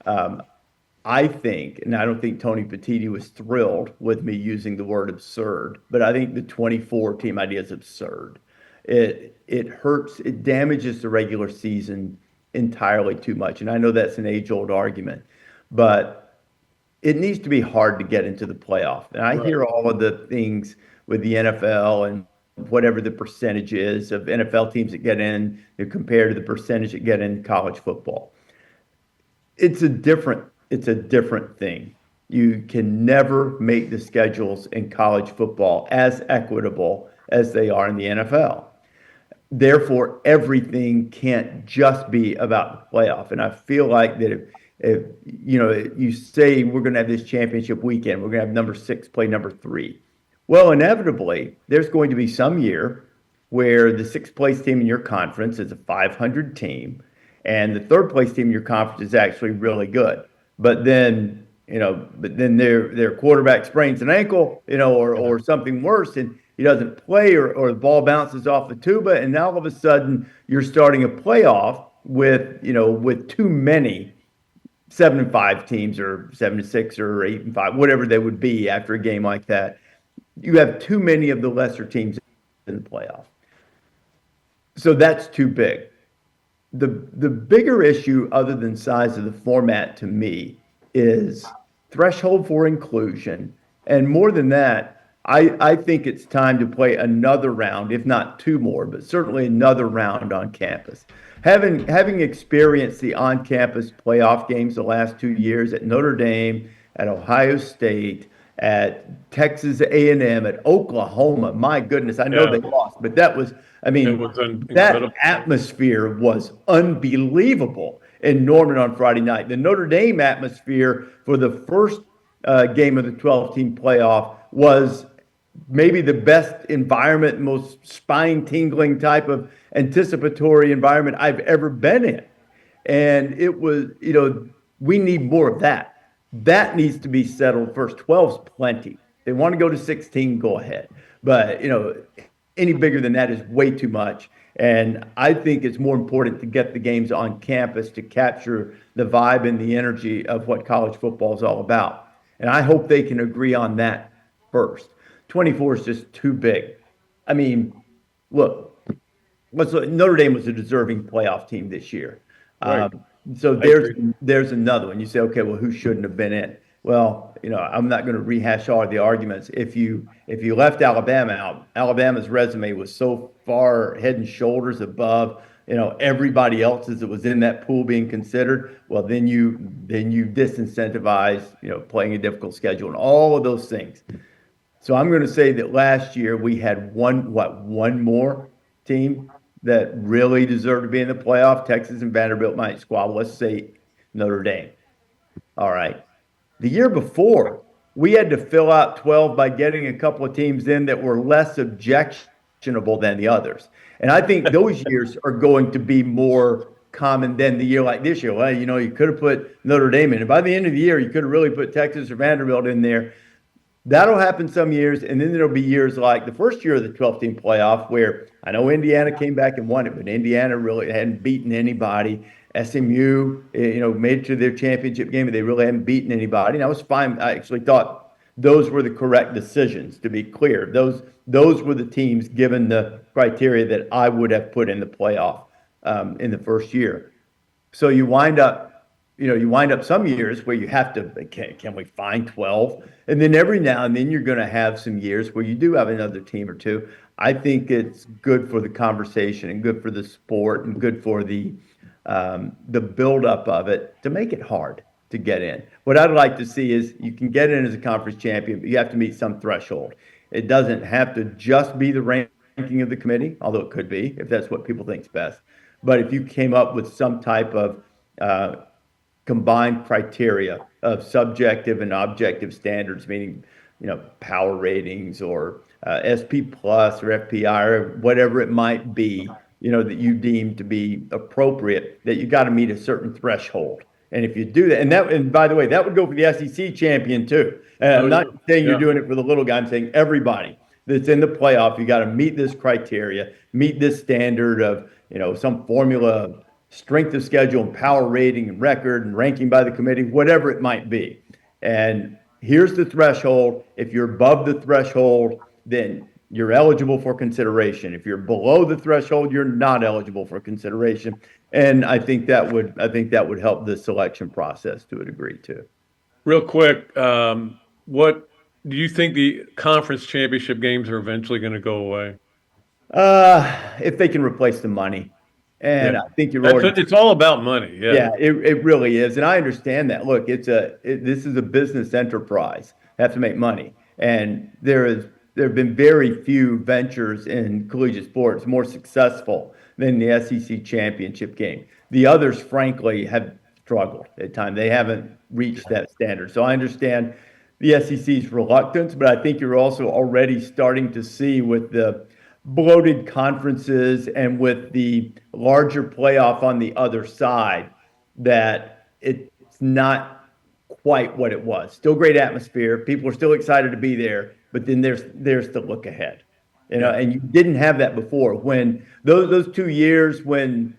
I think, and I don't think Tony Petitti was thrilled with me using the word absurd, but I think the 24 team idea is absurd. It hurts, it damages the regular season entirely too much. And I know that's an age-old argument, but it needs to be hard to get into the playoff. And I hear all of the things with the NFL and whatever the percentage is of NFL teams that get in compared to the percentage that get in college football. It's a different thing. You can never make the schedules in college football as equitable as they are in the NFL. Therefore, everything can't just be about the playoff. And I feel like that if you say we're going to have this championship weekend, we're going to have number 6 play number 3. Well, inevitably, there's going to be some year where the 6th place team in your conference is a 500 team, and the 3rd place team in your conference is actually really good. But then, their quarterback sprains an ankle, or something worse, and he doesn't play, or the ball bounces off the tuba, and now all of a sudden you're starting a playoff with too many 7-5 teams, or 7-6, or 8-5, whatever they would be after a game like that. You have too many of the lesser teams in the playoff. So that's too big. The bigger issue, other than size of the format to me, is threshold for inclusion. And more than that, I think it's time to play another round, if not 2 more, but certainly another round on campus. Having experienced the on-campus playoff games the last 2 years at Notre Dame, at Ohio State, at Texas A&M, at Oklahoma, my goodness, I know they lost, but that was, that atmosphere was unbelievable in Norman on Friday night. The Notre Dame atmosphere for the first game of the 12-team playoff was maybe the best environment, most spine-tingling type of anticipatory environment I've ever been in. And it was, we need more of that. That needs to be settled first. 12's plenty. They want to go to 16, go ahead. But, any bigger than that is way too much. And I think it's more important to get the games on campus to capture the vibe and the energy of what college football is all about. And I hope they can agree on that first. 24 is just too big. Look, Notre Dame was a deserving playoff team this year. Right. So there's another one. You say, okay, well, who shouldn't have been in? Well, I'm not going to rehash all of the arguments. If you left Alabama out, Alabama's resume was so far head and shoulders above, everybody else's that was in that pool being considered. Well, then you disincentivize, playing a difficult schedule and all of those things. So I'm going to say that last year we had one more team that really deserved to be in the playoff. Texas and Vanderbilt might squabble. Let's say Notre Dame. All right. The year before, we had to fill out 12 by getting a couple of teams in that were less objectionable than the others. And I think those years are going to be more common than the year like this year. Well, you could have put Notre Dame in. And by the end of the year, you could have really put Texas or Vanderbilt in there. That'll happen some years, and then there'll be years like the first year of the 12-team playoff where I know Indiana came back and won it, but Indiana really hadn't beaten anybody. SMU, made it to their championship game, but they really haven't beaten anybody. And I was fine. I actually thought those were the correct decisions, to be clear. Those were the teams, given the criteria, that I would have put in the playoff in the first year. So you wind up some years where you have to, can we find 12? And then every now and then you're going to have some years where you do have another team or two. I think it's good for the conversation and good for the sport and good for the buildup of it to make it hard to get in. What I'd like to see is you can get in as a conference champion, but you have to meet some threshold. It doesn't have to just be the ranking of the committee, although it could be if that's what people think is best. But if you came up with some type of combined criteria of subjective and objective standards, meaning, power ratings or SP plus or FPI or whatever it might be, that you deem to be appropriate, that you got to meet a certain threshold. And if you do that, and by the way, that would go for the SEC champion too. I'm not saying you're doing it for the little guy. I'm saying everybody that's in the playoff, you got to meet this criteria, meet this standard of, some formula of strength of schedule and power rating and record and ranking by the committee, whatever it might be. And here's the threshold. If you're above the threshold, then you're eligible for consideration. If you're below the threshold, you're not eligible for consideration. And I think that would help the selection process to a degree too. Real quick, what do you think the conference championship games are eventually going to go away? If they can replace the money. And Yeah. I think It's all about money. Yeah. Yeah, it really is. And I understand that. Look, this is a business enterprise. They have to make money. And there have been very few ventures in collegiate sports more successful than the SEC championship game. The others, frankly, have struggled at times. They haven't reached that standard. So I understand the SEC's reluctance, but I think you're also already starting to see with the bloated conferences and with the larger playoff on the other side that it's not quite what it was. Still great atmosphere. People are still excited to be there, but then there's the look ahead. And you didn't have that before. When those 2 years when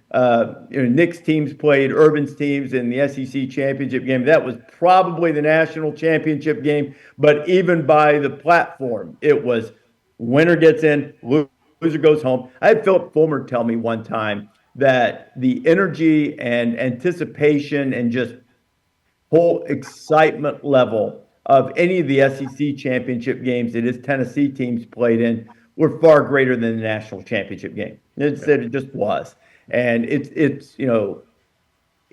Nick's teams played Urban's teams in the SEC championship game, that was probably the national championship game. But even by the platform, it was winner gets in, loser goes home. I had Philip Fulmer tell me one time that the energy and anticipation and just whole excitement level of any of the SEC championship games that his Tennessee teams played in were far greater than the national championship game. It said it just was. And it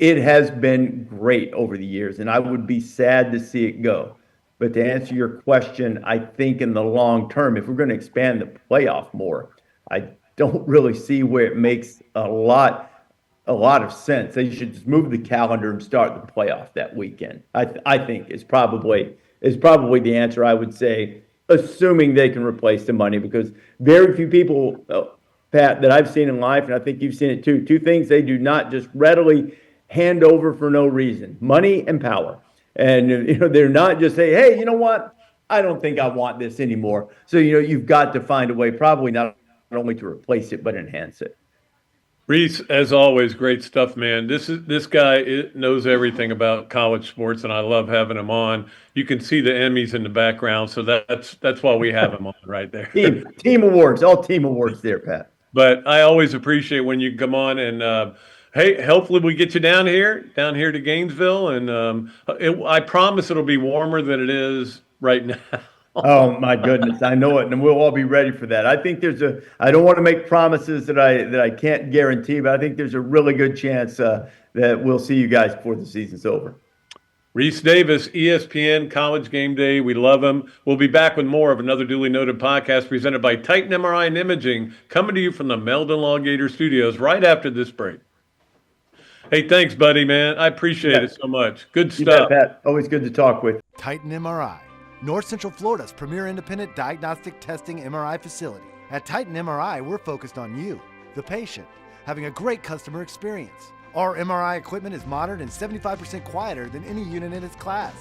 has been great over the years, and I would be sad to see it go. But to answer your question, I think in the long term, if we're going to expand the playoff more, I don't really see where it makes a lot of sense. They should just move the calendar and start the playoff that weekend. I think is probably the answer. I would say, assuming they can replace the money, because very few people, Pat, that I've seen in life, and I think you've seen it too, two things they do not just readily hand over for no reason: money and power. And they're not just saying, hey, you know what? I don't think I want this anymore. So you've got to find a way, probably not only to replace it, but enhance it. Rece, as always, great stuff, man. This guy knows everything about college sports, and I love having him on. You can see the Emmys in the background, so that's why we have him on right there. Team awards, all team awards there, Pat. But I always appreciate when you come on, and hey, hopefully we get you down here to Gainesville, and I promise it'll be warmer than it is right now. Oh my goodness, I know it, and we'll all be ready for that. I think I don't want to make promises that I can't guarantee, but I think there's a really good chance that we'll see you guys before the season's over. Rece Davis, ESPN, College Game Day. We love him. We'll be back with more of another duly noted podcast presented by Titan MRI and Imaging, coming to you from the Meldon Law Gator Studios right after this break. Hey, thanks, buddy, man. I appreciate it so much. Good stuff. You bet, Pat. Always good to talk with. Titan MRI, North Central Florida's premier independent diagnostic testing MRI facility. At Titan MRI, we're focused on you, the patient, having a great customer experience. Our MRI equipment is modern and 75% quieter than any unit in its class.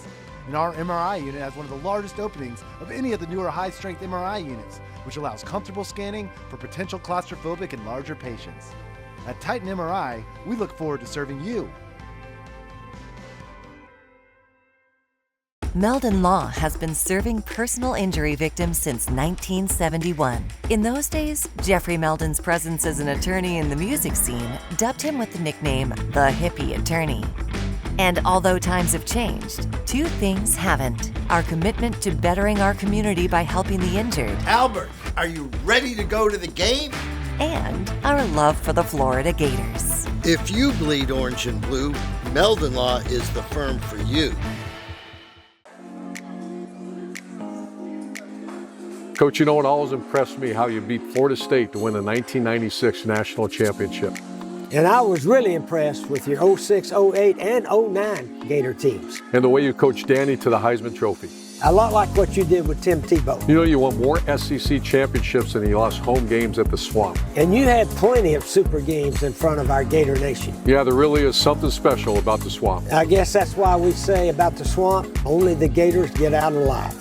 And our MRI unit has one of the largest openings of any of the newer high-strength MRI units, which allows comfortable scanning for potential claustrophobic and larger patients. At Titan MRI, we look forward to serving you. Meldon Law has been serving personal injury victims since 1971. In those days, Jeffrey Meldon's presence as an attorney in the music scene dubbed him with the nickname the Hippie Attorney. And although times have changed, two things haven't: our commitment to bettering our community by helping the injured, Albert, are you ready to go to the game? and our love for the Florida Gators. If you bleed orange and blue, Meldon Law is the firm for you. Coach, you know, it always impressed me how you beat Florida State to win the 1996 national championship. And I was really impressed with your 06, 08, and 09 Gator teams. And the way you coached Danny to the Heisman Trophy. A lot like what you did with Tim Tebow. You know, you won more SEC championships than you lost home games at the Swamp. And you had plenty of super games in front of our Gator Nation. Yeah, there really is something special about the Swamp. I guess that's why we say about the Swamp, only the Gators get out alive.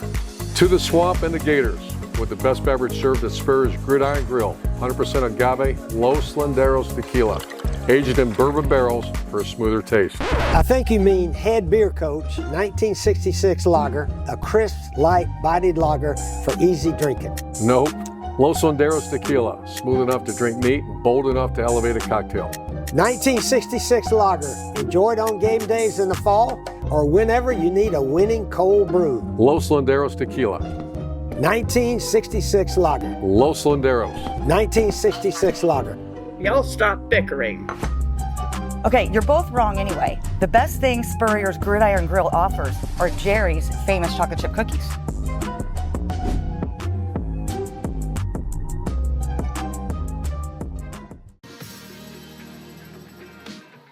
To the Swamp and the Gators, with the best beverage served at Spur's Gridiron Grill, 100% agave, Los Landeros tequila, aged in bourbon barrels for a smoother taste. I think you mean Head Beer Coach 1966 lager, a crisp, light, bodied lager for easy drinking. Nope. Los Landeros tequila, smooth enough to drink neat, bold enough to elevate a cocktail. 1966 lager, enjoyed on game days in the fall or whenever you need a winning cold brew. Los Landeros tequila, 1966 lager, Los Landeros. 1966 lager. Y'all stop bickering. Okay, you're both wrong anyway. The best thing Spurrier's Gridiron Grill offers are Jerry's famous chocolate chip cookies.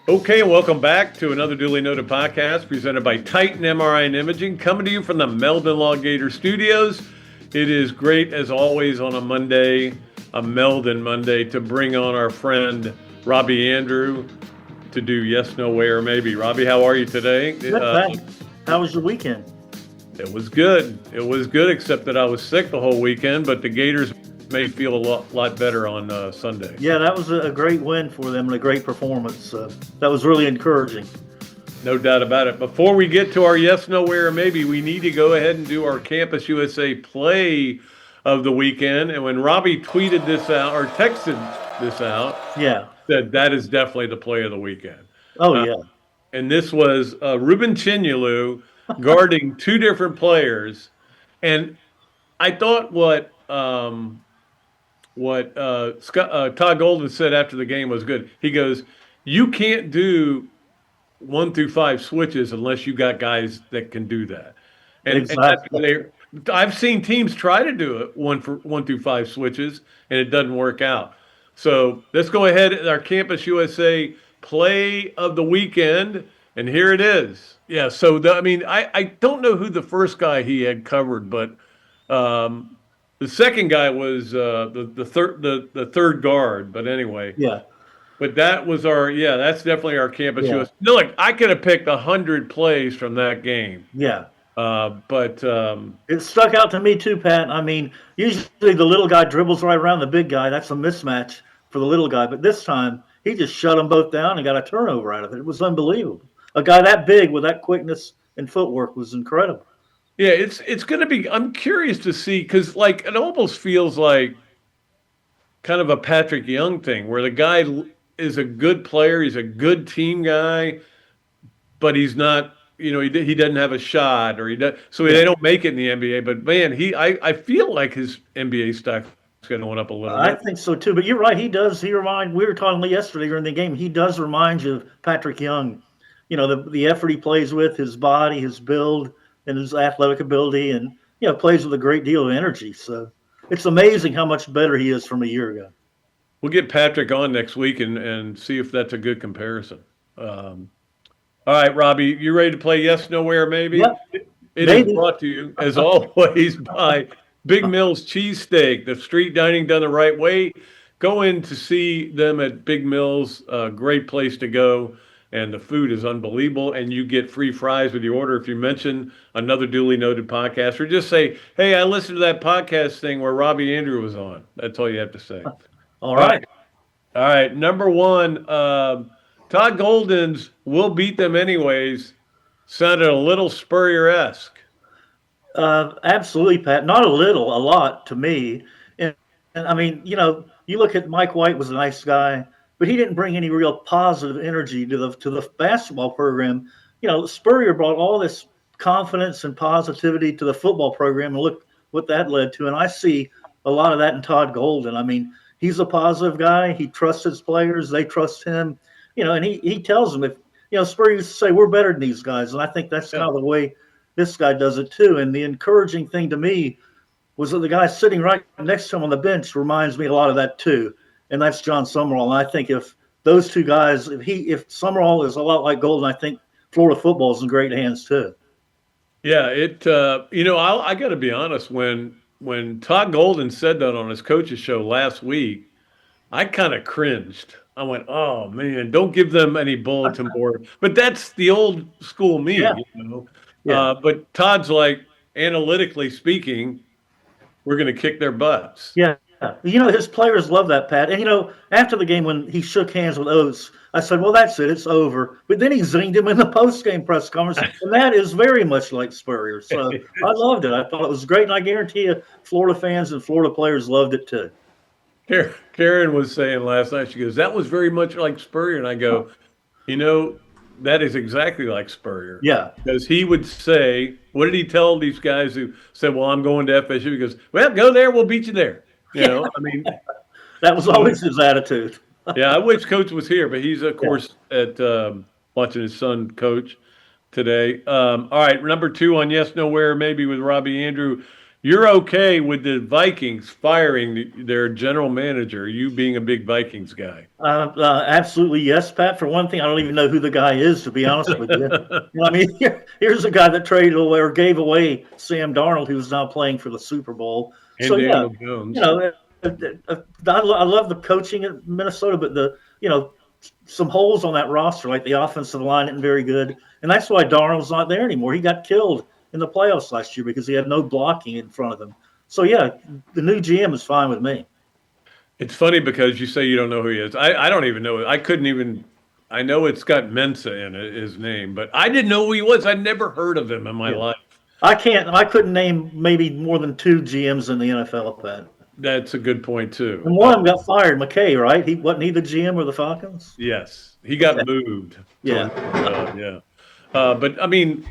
Okay, and welcome back to another duly noted podcast presented by Titan MRI and Imaging, coming to you from the Meldon Law Gator Studios. It is great, as always, on a Monday, a Meldon Monday, to bring on our friend Robbie Andrew to do Yes, No, Where, Maybe. Robbie, how are you today? Good, thanks. How was your weekend? It was good. It was good, except that I was sick the whole weekend, but the Gators made feel a lot better on Sunday. Yeah, that was a great win for them and a great performance. That was really encouraging. No doubt about it. Before we get to our Yes, No, Where, Maybe, we need to go ahead and do our Campus USA play of the weekend. And when Robbie tweeted this out or texted this out, Yeah. said that is definitely the play of the weekend. Oh, yeah. And this was Ruben Chinyelu guarding two different players. And I thought what Todd Golden said after the game was good. He goes, you can't do 1 through 5 switches unless you got guys that can do that. And, Exactly. and I've seen teams try to do it 1 through 5 switches, and it doesn't work out. So let's go ahead at our Campus USA play of the weekend, and here it is. Yeah. So I don't know who the first guy he had covered, but the second guy was the third guard. But anyway. Yeah. But that was that's definitely our Campus Yeah. USA. No, look, I could have picked 100 plays from that game. Yeah. But It stuck out to me too, Pat. I mean, usually the little guy dribbles right around the big guy. That's a mismatch for the little guy. But this time, he just shut them both down and got a turnover out of it. It was unbelievable. A guy that big with that quickness and footwork was incredible. yeah, it's going to be. I'm curious to see because it almost feels like kind of a Patrick Young thing where the guy is a good player. He's a good team guy, but he's not. He doesn't have a shot, or they don't make it in the NBA. But man, I feel like his NBA stock's going up a little I bit. think so too. But you're right. We were talking yesterday during the game. He does remind you of Patrick Young. The effort he plays with, his body, his build, and his athletic ability, and plays with a great deal of energy. So it's amazing how much better he is from a year ago. We'll get Patrick on next week and see if that's a good comparison. All right, Robbie, you ready to play Yes, No, Where, Maybe? Yep. It Maybe. is brought to you, as always, by Big Mill's Cheesesteak, the street dining done the right way. Go in to see them at Big Mill's, a great place to go, and the food is unbelievable, and you get free fries with your order if you mention another duly noted podcast, or just say, hey, I listened to that podcast thing where Robbie Andrew was on. That's all you have to say. All right. All right, number one, Todd Golden's "We'll beat them anyways" sounded a little Spurrier-esque. Absolutely, Pat. Not a little, a lot to me. And I mean, you look at Mike White was a nice guy, but he didn't bring any real positive energy to the basketball program. Spurrier brought all this confidence and positivity to the football program, and look what that led to. And I see a lot of that in Todd Golden. I mean, he's a positive guy. He trusts his players. They trust him. And he tells them Spurrier used to say we're better than these guys, and I think that's kind of the way this guy does it too. And the encouraging thing to me was that the guy sitting right next to him on the bench reminds me a lot of that too, and that's John Summerall. And I think if those two guys, if Summerall is a lot like Golden, I think Florida football is in great hands too. Yeah, I got to be honest. When Todd Golden said that on his coach's show last week, I kind of cringed. I went, "Oh man, don't give them any bulletin board." But that's the old school me, Yeah. Yeah. But Todd's like, analytically speaking, we're going to kick their butts. Yeah. His players love that, Pat. And, after the game when he shook hands with Oates, I said, well, that's it. It's over. But then he zinged him in the post-game press conference, and that is very much like Spurrier. So I loved it. I thought it was great, and I guarantee you Florida fans and Florida players loved it too. Karen was saying last night, she goes, that was very much like Spurrier. And I go, that is exactly like Spurrier. Yeah. Because he would say, what did he tell these guys who said, well, I'm going to FSU? He goes, well, go there. We'll beat you there. I mean. That was always his attitude. Yeah, I wish Coach was here, but he's, of course, at watching his son coach today. All right, number two on Yes, No, Where, maybe with Robbie Andrew. You're okay with the Vikings firing their general manager, you being a big Vikings guy? Absolutely, yes, Pat. For one thing, I don't even know who the guy is, to be honest with you. I mean, here's a guy that traded away or gave away Sam Darnold, who's now playing for the Super Bowl. And so, Daniel Jones. I love the coaching at Minnesota, but some holes on that roster, like the offensive line isn't very good. And that's why Darnold's not there anymore. He got killed in the playoffs last year because he had no blocking in front of him. So, yeah, the new GM is fine with me. It's funny because you say you don't know who he is. I don't even know. I know it's got Mensa in it, his name, but I didn't know who he was. I'd never heard of him in my life. I couldn't name maybe more than two GMs in the NFL, Pat. That's a good point, too. And one of them got fired, McKay, right? Wasn't he the GM of the Falcons? Yes. He got moved. Yeah. But, I mean,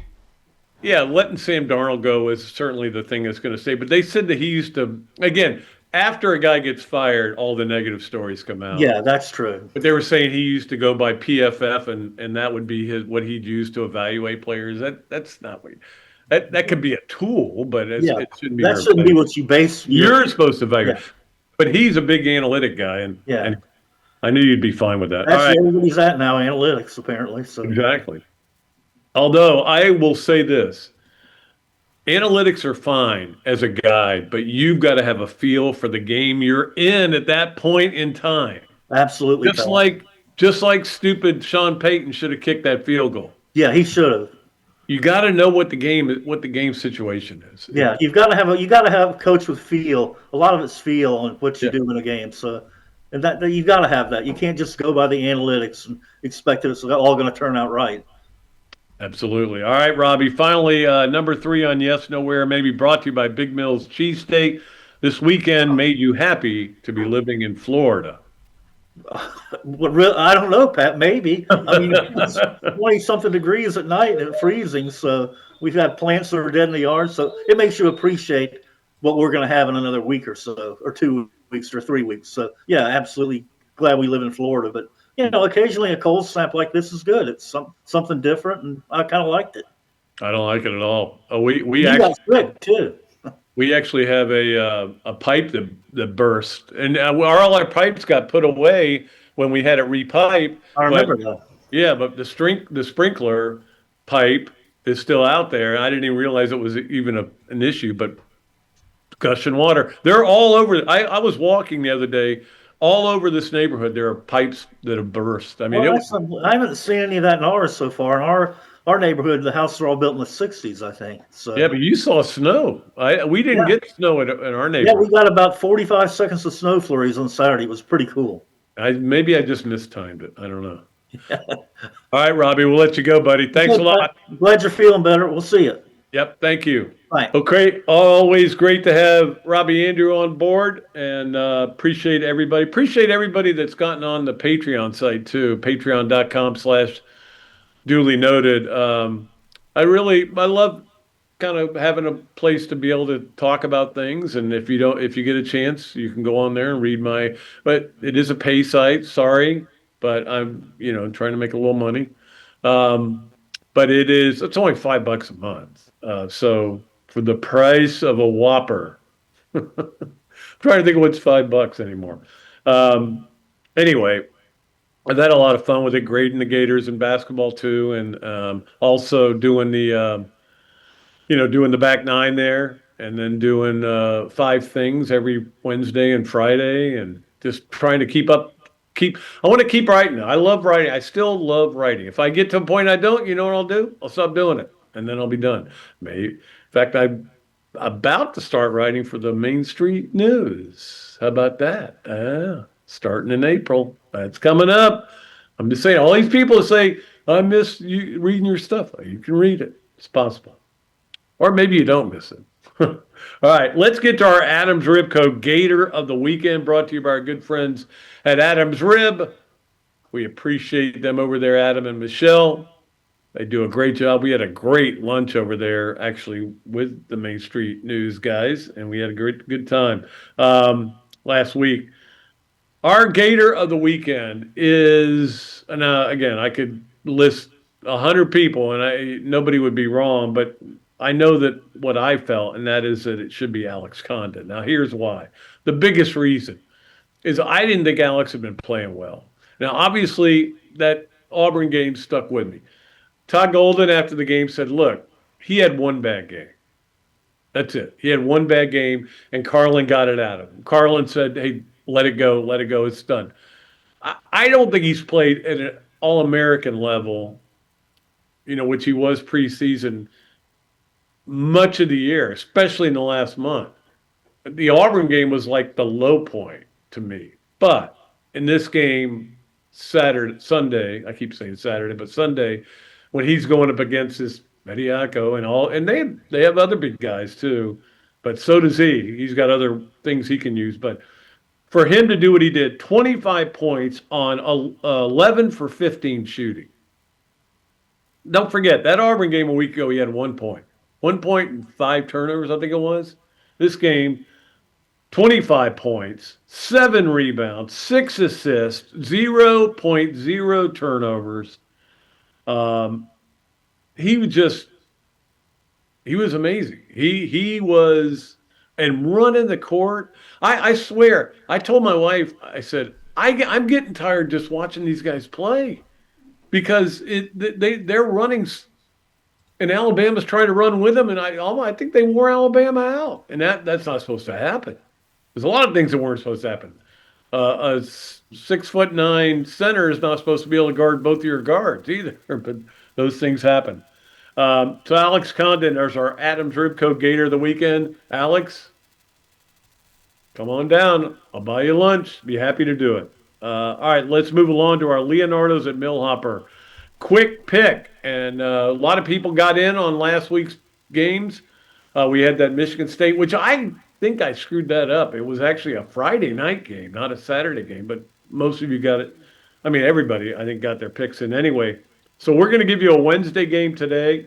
letting Sam Darnold go is certainly the thing that's going to stay. But they said that he used to, again, after a guy gets fired, all the negative stories come out. Yeah, that's true. But they were saying he used to go by PFF, and that would be what he'd use to evaluate players. That's not what that could be a tool, but it shouldn't be. That shouldn't be what you base. You're supposed to evaluate. Yeah. But he's a big analytic guy, and I knew you'd be fine with that. That's where everybody's at now, analytics, apparently. So. Exactly. Although I will say this. Analytics are fine as a guide, but you've got to have a feel for the game you're in at that point in time. Absolutely. Just like stupid Sean Payton should have kicked that field goal. Yeah, he should have. You got to know what the game situation is. Yeah, you got to have a coach with feel. A lot of it's feel on what you do in a game. So, and that you got to have that. You can't just go by the analytics and expect it's all going to turn out right. Absolutely. All right, Robbie. Finally, number three on Yes, Nowhere, maybe brought to you by Big Mills Cheesesteak. This weekend made you happy to be living in Florida. I don't know, Pat. Maybe. I mean, it's 20-something degrees at night and freezing. So we've had plants that are dead in the yard. So it makes you appreciate what we're going to have in another week or so, or 2 weeks or 3 weeks. So, yeah, absolutely glad we live in Florida. But, occasionally a cold snap like this is good. It's something different, and I kind of liked it. I don't like it at all. We actually got sick, too. We actually have a pipe that burst, and all our pipes got put away when we had it repiped. I remember that. Yeah, but the sprinkler pipe is still out there. I didn't even realize it was even an issue. But gushing water, they're all over. I was walking the other day. All over this neighborhood, there are pipes that have burst. I mean, I haven't seen any of that in ours so far. In our neighborhood, the houses are all built in the 60s, I think. So yeah, but you saw snow. We didn't get snow in our neighborhood. Yeah, we got about 45 seconds of snow flurries on Saturday. It was pretty cool. Maybe I just mistimed it. I don't know. All right, Robbie, we'll let you go, buddy. Thanks a lot. Glad you're feeling better. We'll see you. Yep, thank you. Bye. Okay, always great to have Robbie Andrew on board, and appreciate everybody. Appreciate everybody that's gotten on the Patreon site too, patreon.com/duly noted. I love kind of having a place to be able to talk about things, and if you get a chance, you can go on there and read but it is a pay site, sorry, but I'm, trying to make a little money. But it's only $5 a month. So for the price of a Whopper, I'm trying to think of what's $5 anymore. Anyway, I've had a lot of fun with it, grading the Gators in basketball too, and also doing the back nine there, and then doing 5 things every Wednesday and Friday, and just trying to keep up. I want to keep writing. I love writing. I still love writing. If I get to a point I don't, you know what I'll do? I'll stop doing it, and then I'll be done. In fact, I'm about to start writing for the Main Street News. How about that? Starting in April. That's coming up. I'm just saying, all these people say, I miss you reading your stuff. You can read it. It's possible. Or maybe you don't miss it. All right, let's get to our Adams Rib Co. Gator of the Weekend, brought to you by our good friends at Adams Rib. We appreciate them over there, Adam and Michelle. They do a great job. We had a great lunch over there, actually, with the Main Street News guys, and we had a good time last week. Our Gator of the Weekend is, and again, I could list 100 people, and nobody would be wrong, but I know that what I felt, and that is that it should be Alex Condon. Now, here's why. The biggest reason is I didn't think Alex had been playing well. Now, obviously, that Auburn game stuck with me. Todd Golden, after the game, said, look, he had one bad game. That's it. He had one bad game, and Carlin got it out of him. Carlin said, hey, let it go, it's done. I don't think he's played at an All-American level, which he was preseason much of the year, especially in the last month. The Auburn game was like the low point to me. But in this game, Sunday, I keep saying Saturday, but Sunday, when he's going up against this Mediaco and they have other big guys too, but so does he. He's got other things he can use. But for him to do what he did, 25 points on 11 for 15 shooting. Don't forget, that Auburn game a week ago, he had 1 point. 1 point and 5 turnovers, I think it was. This game, 25 points, 7 rebounds, 6 assists, 0.0 turnovers. He was amazing. He was, and running the court. I swear, I told my wife, I said, I'm getting tired just watching these guys play, because they're running. And Alabama's trying to run with them, and I think they wore Alabama out, and that's not supposed to happen. There's a lot of things that weren't supposed to happen. A 6'9" center is not supposed to be able to guard both of your guards either, but those things happen. So Alex Condon, there's our Adams Rib Co. Gator of the Weekend. Alex, come on down. I'll buy you lunch. Be happy to do it. All right, let's move along to our Leonardo's at Millhopper. Quick pick, and a lot of people got in on last week's games. We had that Michigan State, which I think I screwed that up. It was actually a Friday night game, not a Saturday game, but most of you got it. I mean, everybody, I think, got their picks in anyway. So we're going to give you a Wednesday game today,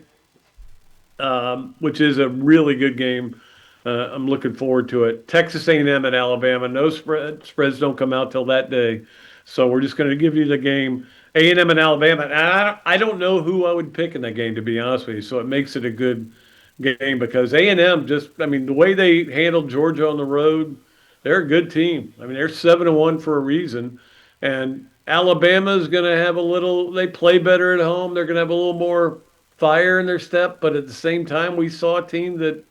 which is a really good game. I'm looking forward to it. Texas A&M at Alabama. No spreads don't come out till that day. So we're just going to give you the game. A&M and Alabama. And I don't know who I would pick in that game, to be honest with you. So it makes it a good game, because A&M the way they handled Georgia on the road, they're a good team. I mean, they're 7-1 for a reason. And Alabama's going to have they play better at home. They're going to have a little more fire in their step. But at the same time, we saw a team that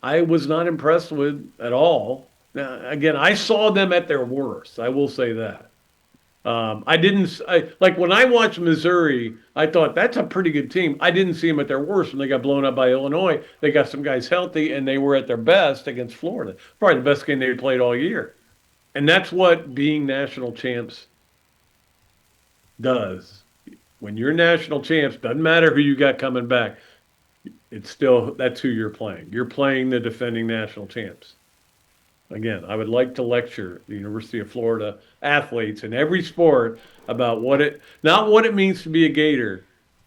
I was not impressed with at all. Now, again, I saw them at their worst. I will say that. When I watched Missouri, I thought that's a pretty good team. I didn't see them at their worst when they got blown up by Illinois. They got some guys healthy, and they were at their best against Florida. Probably the best game they played all year. And that's what being national champs does. When you're national champs, doesn't matter who you got coming back. It's still, that's who you're playing. You're playing the defending national champs. Again, I would like to lecture the University of Florida athletes in every sport about not what it means to be a Gator,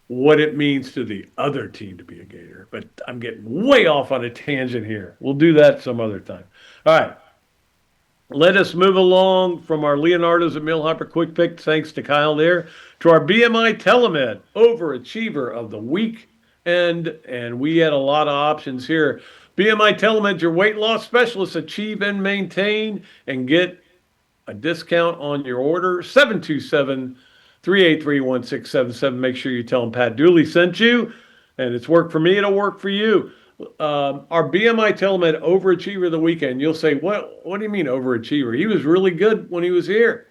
what it means to the other team to be a Gator. But I'm getting way off on a tangent here. We'll do that some other time. All right. Let us move along from our Leonardo's and Millhopper quick pick, thanks to Kyle there, to our BMI TeleMed Overachiever of the Week. And we had a lot of options here. BMI TeleMed, your weight loss specialist. Achieve and maintain and get a discount on your order. 727-383-1677. Make sure you tell them Pat Dooley sent you. And it's worked for me. It'll work for you. Our BMI TeleMed Overachiever of the Weekend. You'll say, what do you mean Overachiever? He was really good when he was here.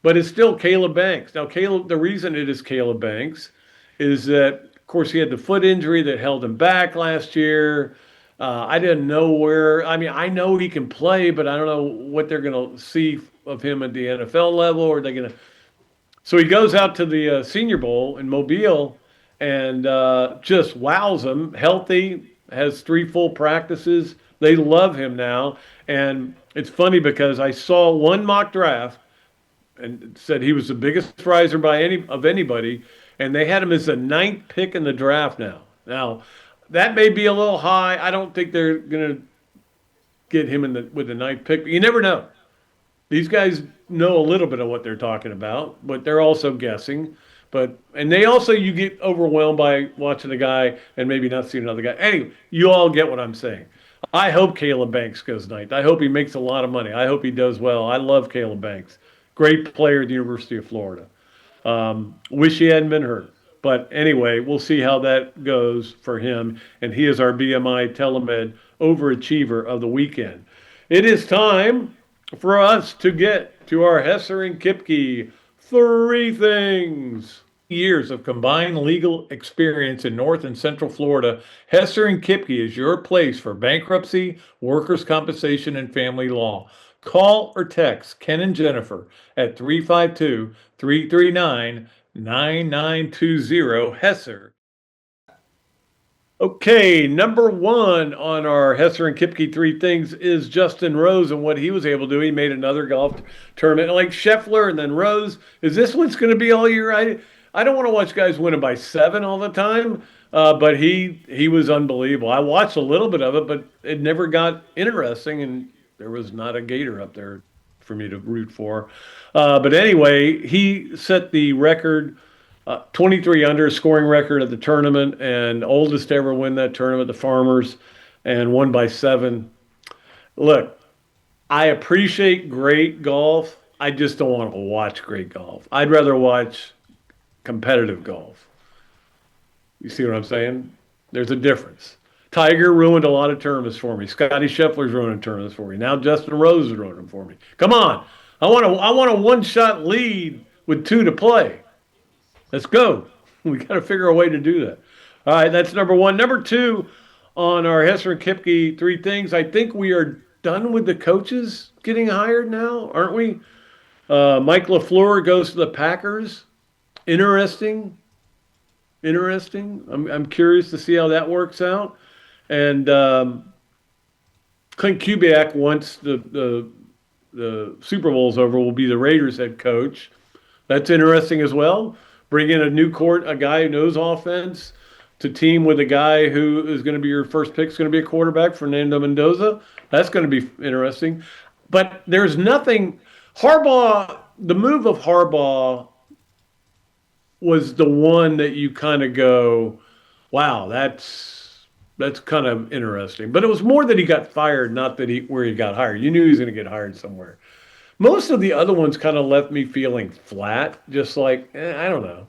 But it's still Caleb Banks. Now, the reason it is Caleb Banks is that, of course, he had the foot injury that held him back last year. I didn't know where. I mean, I know he can play, but I don't know what they're going to see of him at the NFL level. Or they're going to. So he goes out to the Senior Bowl in Mobile and just wows them. Healthy, has 3 full practices. They love him now. And it's funny because I saw one mock draft and it said he was the biggest riser of anybody. And they had him as the 9th pick in the draft now. Now, that may be a little high. I don't think they're going to get him with the 9th pick. But you never know. These guys know a little bit of what they're talking about, but they're also guessing. And you get overwhelmed by watching a guy and maybe not seeing another guy. Anyway, you all get what I'm saying. I hope Caleb Banks goes 9th. I hope he makes a lot of money. I hope he does well. I love Caleb Banks. Great player at the University of Florida. Wish he hadn't been hurt. But anyway, we'll see how that goes for him. And he is our BMI TeleMed Overachiever of the Weekend. It is time for us to get to our Hesser and Kipke 3 things. Years of combined legal experience in North and Central Florida, Hesser and Kipke is your place for bankruptcy, workers' compensation, and family law. Call or text Ken and Jennifer at 352-339-9920 Hesser. Okay, number 1 on our Hesser and Kipke 3 things is Justin Rose and what he was able to do. He made another golf tournament like Scheffler and then Rose. Is this one's going to be all year? I don't want to watch guys winning by 7 all the time, but he was unbelievable. I watched a little bit of it, but it never got interesting, and there was not a Gator up there for me to root for. But anyway, he set the record, 23 under, scoring record at the tournament, and oldest to ever win that tournament, the Farmers, and won by 7. Look, I appreciate great golf. I just don't want to watch great golf. I'd rather watch competitive golf. You see what I'm saying? There's a difference. Tiger ruined a lot of tournaments for me. Scotty Scheffler's ruining tournaments for me. Now Justin Rose is ruining them for me. Come on. I want a one-shot lead with 2 to play. Let's go. We got to figure a way to do that. All right, that's number 1. Number 2 on our Hesser and Kipke 3 things. I think we are done with the coaches getting hired now, aren't we? Mike LaFleur goes to the Packers. Interesting. I'm curious to see how that works out. And Clint Kubiak, once the Super Bowl's over, will be the Raiders head coach. That's interesting as well. Bring in a guy who knows offense to team with a guy who is going to be your first pick, is going to be a quarterback, Fernando Mendoza. That's going to be interesting. But there's nothing. The move of Harbaugh was the one that you kind of go, wow, that's kind of interesting. But it was more that he got fired, not that where he got hired. You knew he was going to get hired somewhere. Most of the other ones kind of left me feeling flat, just like, I don't know.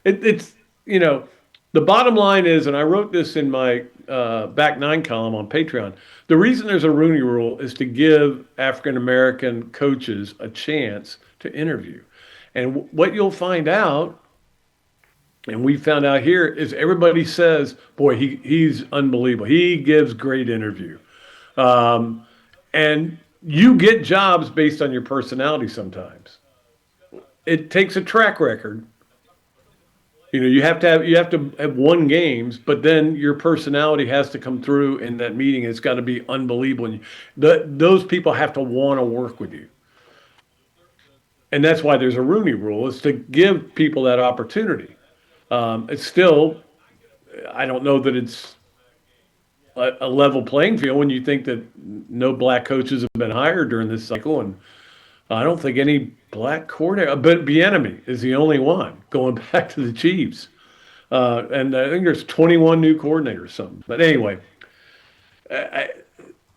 It's, the bottom line is, and I wrote this in my Back 9 column on Patreon, the reason there's a Rooney Rule is to give African-American coaches a chance to interview. And what you'll find out, and we found out here, is everybody says, boy, he's unbelievable. He gives great interview. And you get jobs based on your personality sometimes. It takes a track record. You have to have won games, but then your personality has to come through in that meeting. It's got to be unbelievable. And those people have to want to work with you. And that's why there's a Rooney Rule, is to give people that opportunity. It's still, I don't know that it's a level playing field when you think that no black coaches have been hired during this cycle, and I don't think any black coordinator, but Bieniemy is the only one going back to the Chiefs. And I think there's 21 new coordinators, something. But anyway,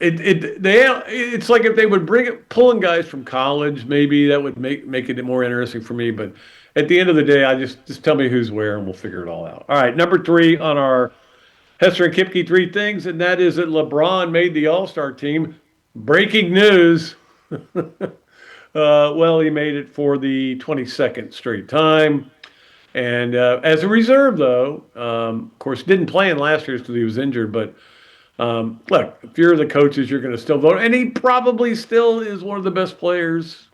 it's like if they would pulling guys from college, maybe that would make it more interesting for me. But at the end of the day, I just tell me who's where, and we'll figure it all out. All right, number 3 on our Hesser and Kipke 3 things, and that is that LeBron made the All-Star team. Breaking news. Well, he made it for the 22nd straight time. And as a reserve, though, of course, didn't play in last year's because he was injured. But look, if you're the coaches, you're going to still vote. And he probably still is one of the best players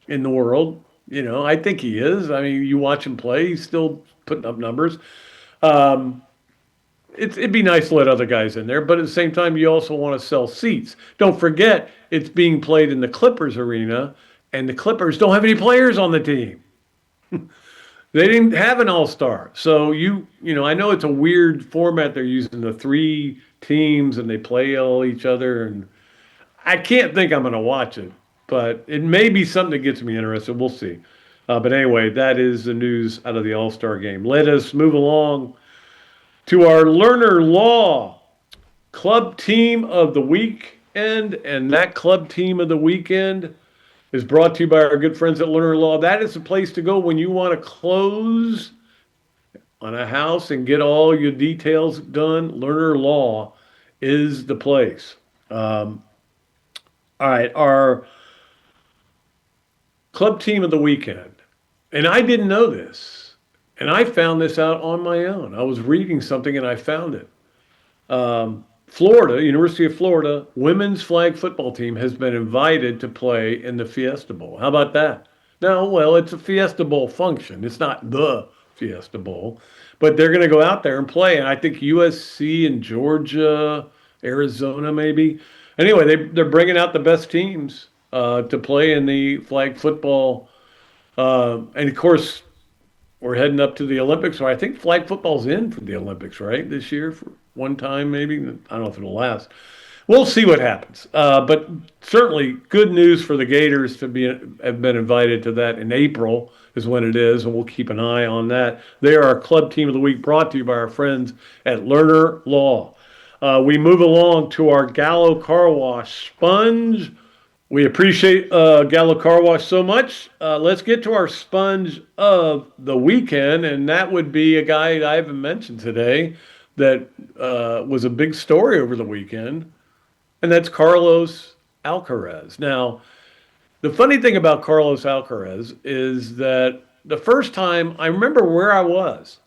in the world. I think he is. I mean, you watch him play, he's still putting up numbers. It'd be nice to let other guys in there, but at the same time, you also want to sell seats. Don't forget, it's being played in the Clippers arena, and the Clippers don't have any players on the team. They didn't have an all-star. So, I know it's a weird format they're using, the 3 teams, and they play all each other, and I can't think I'm going to watch it, but it may be something that gets me interested. We'll see. But anyway, that is the news out of the All-Star game. Let us move along to our Learner Law Club Team of the Weekend, and that Club Team of the Weekend is brought to you by our good friends at Learner Law. That is the place to go when you want to close on a house and get all your details done. Learner Law is the place. All right, our Club Team of the Weekend, and I didn't know this. And I found this out on my own. I was reading something and I found it. Florida, University of Florida, women's flag football team has been invited to play in the Fiesta Bowl. How about that? No, well, it's a Fiesta Bowl function. It's not the Fiesta Bowl. But they're going to go out there and play. And I think USC and Georgia, Arizona maybe. Anyway, they're bringing out the best teams to play in the flag football. And, of course, we're heading up to the Olympics, so I think flag football's in for the Olympics, right, this year for one time maybe. I don't know if it'll last. We'll see what happens. But certainly good news for the Gators to have been invited to that in April is when it is, and we'll keep an eye on that. They are our Club Team of the Week, brought to you by our friends at Learner Law. We move along to our Gallo Car Wash Sponge. We appreciate Gallo Car Wash so much. Let's get to our sponge of the weekend, and that would be a guy I haven't mentioned today that was a big story over the weekend, and that's Carlos Alcaraz. Now, the funny thing about Carlos Alcaraz is that the first time, I remember where I was.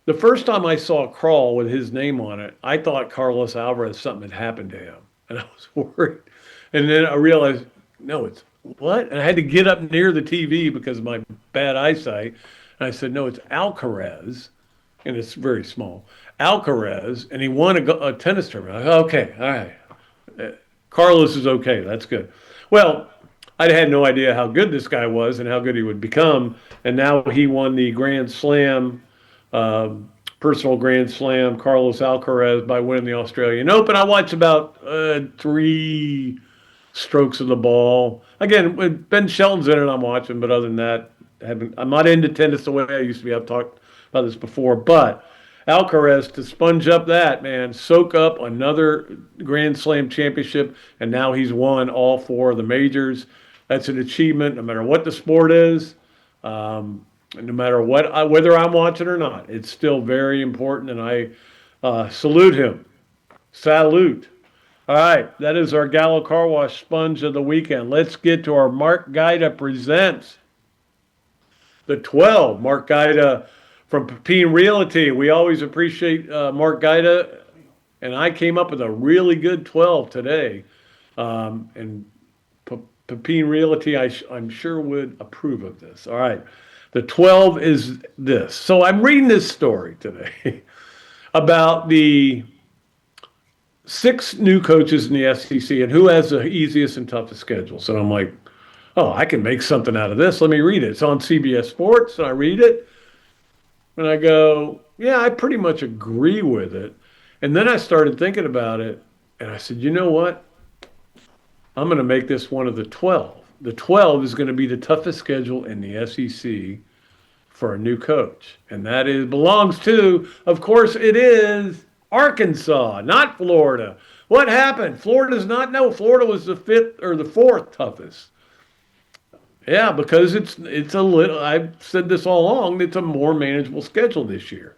The first time I saw a crawl with his name on it, I thought Carlos Alcaraz, something had happened to him, and I was worried. And then I realized, no, it's what? And I had to get up near the TV because of my bad eyesight. And I said, no, it's Alcaraz. And it's very small. Alcaraz. And he won a tennis tournament. Okay, all right. Carlos is okay. That's good. Well, I had no idea how good this guy was and how good he would become. And now he won the Grand Slam, personal Grand Slam, Carlos Alcaraz, by winning the Australian Open. I watched about 3 strokes of the ball. Again, when Ben Shelton's in it, I'm watching, but other than that, I'm not into tennis the way I used to be. I've talked about this before, but Alcaraz to sponge up that, man, soak up another Grand Slam championship, and now he's won all 4 of the majors. That's an achievement, no matter what the sport is, no matter whether I'm watching or not. It's still very important, and I salute him. Salute. All right, that is our Gallo Car Wash Sponge of the weekend. Let's get to our Mark Gaida Presents the 12. Mark Gaida from Pepin Realty. We always appreciate Mark Gaida, and I came up with a really good 12 today. And Pepine Realty, I'm sure would approve of this. All right. The 12 is this. So I'm reading this story today about the 6 new coaches in the SEC and who has the easiest and toughest schedule. So I'm like, oh, I can make something out of this. Let me read it. It's on CBS Sports, and I read it, and I go, yeah, I pretty much agree with it. And then I started thinking about it, and I said, you know what? I'm going to make this one of the 12. The 12 is going to be the toughest schedule in the SEC for a new coach. And that belongs to, of course, it is Arkansas, not Florida. What happened? Florida was the 5th or the 4th toughest. Yeah, because it's a little, I've said this all along, it's a more manageable schedule this year.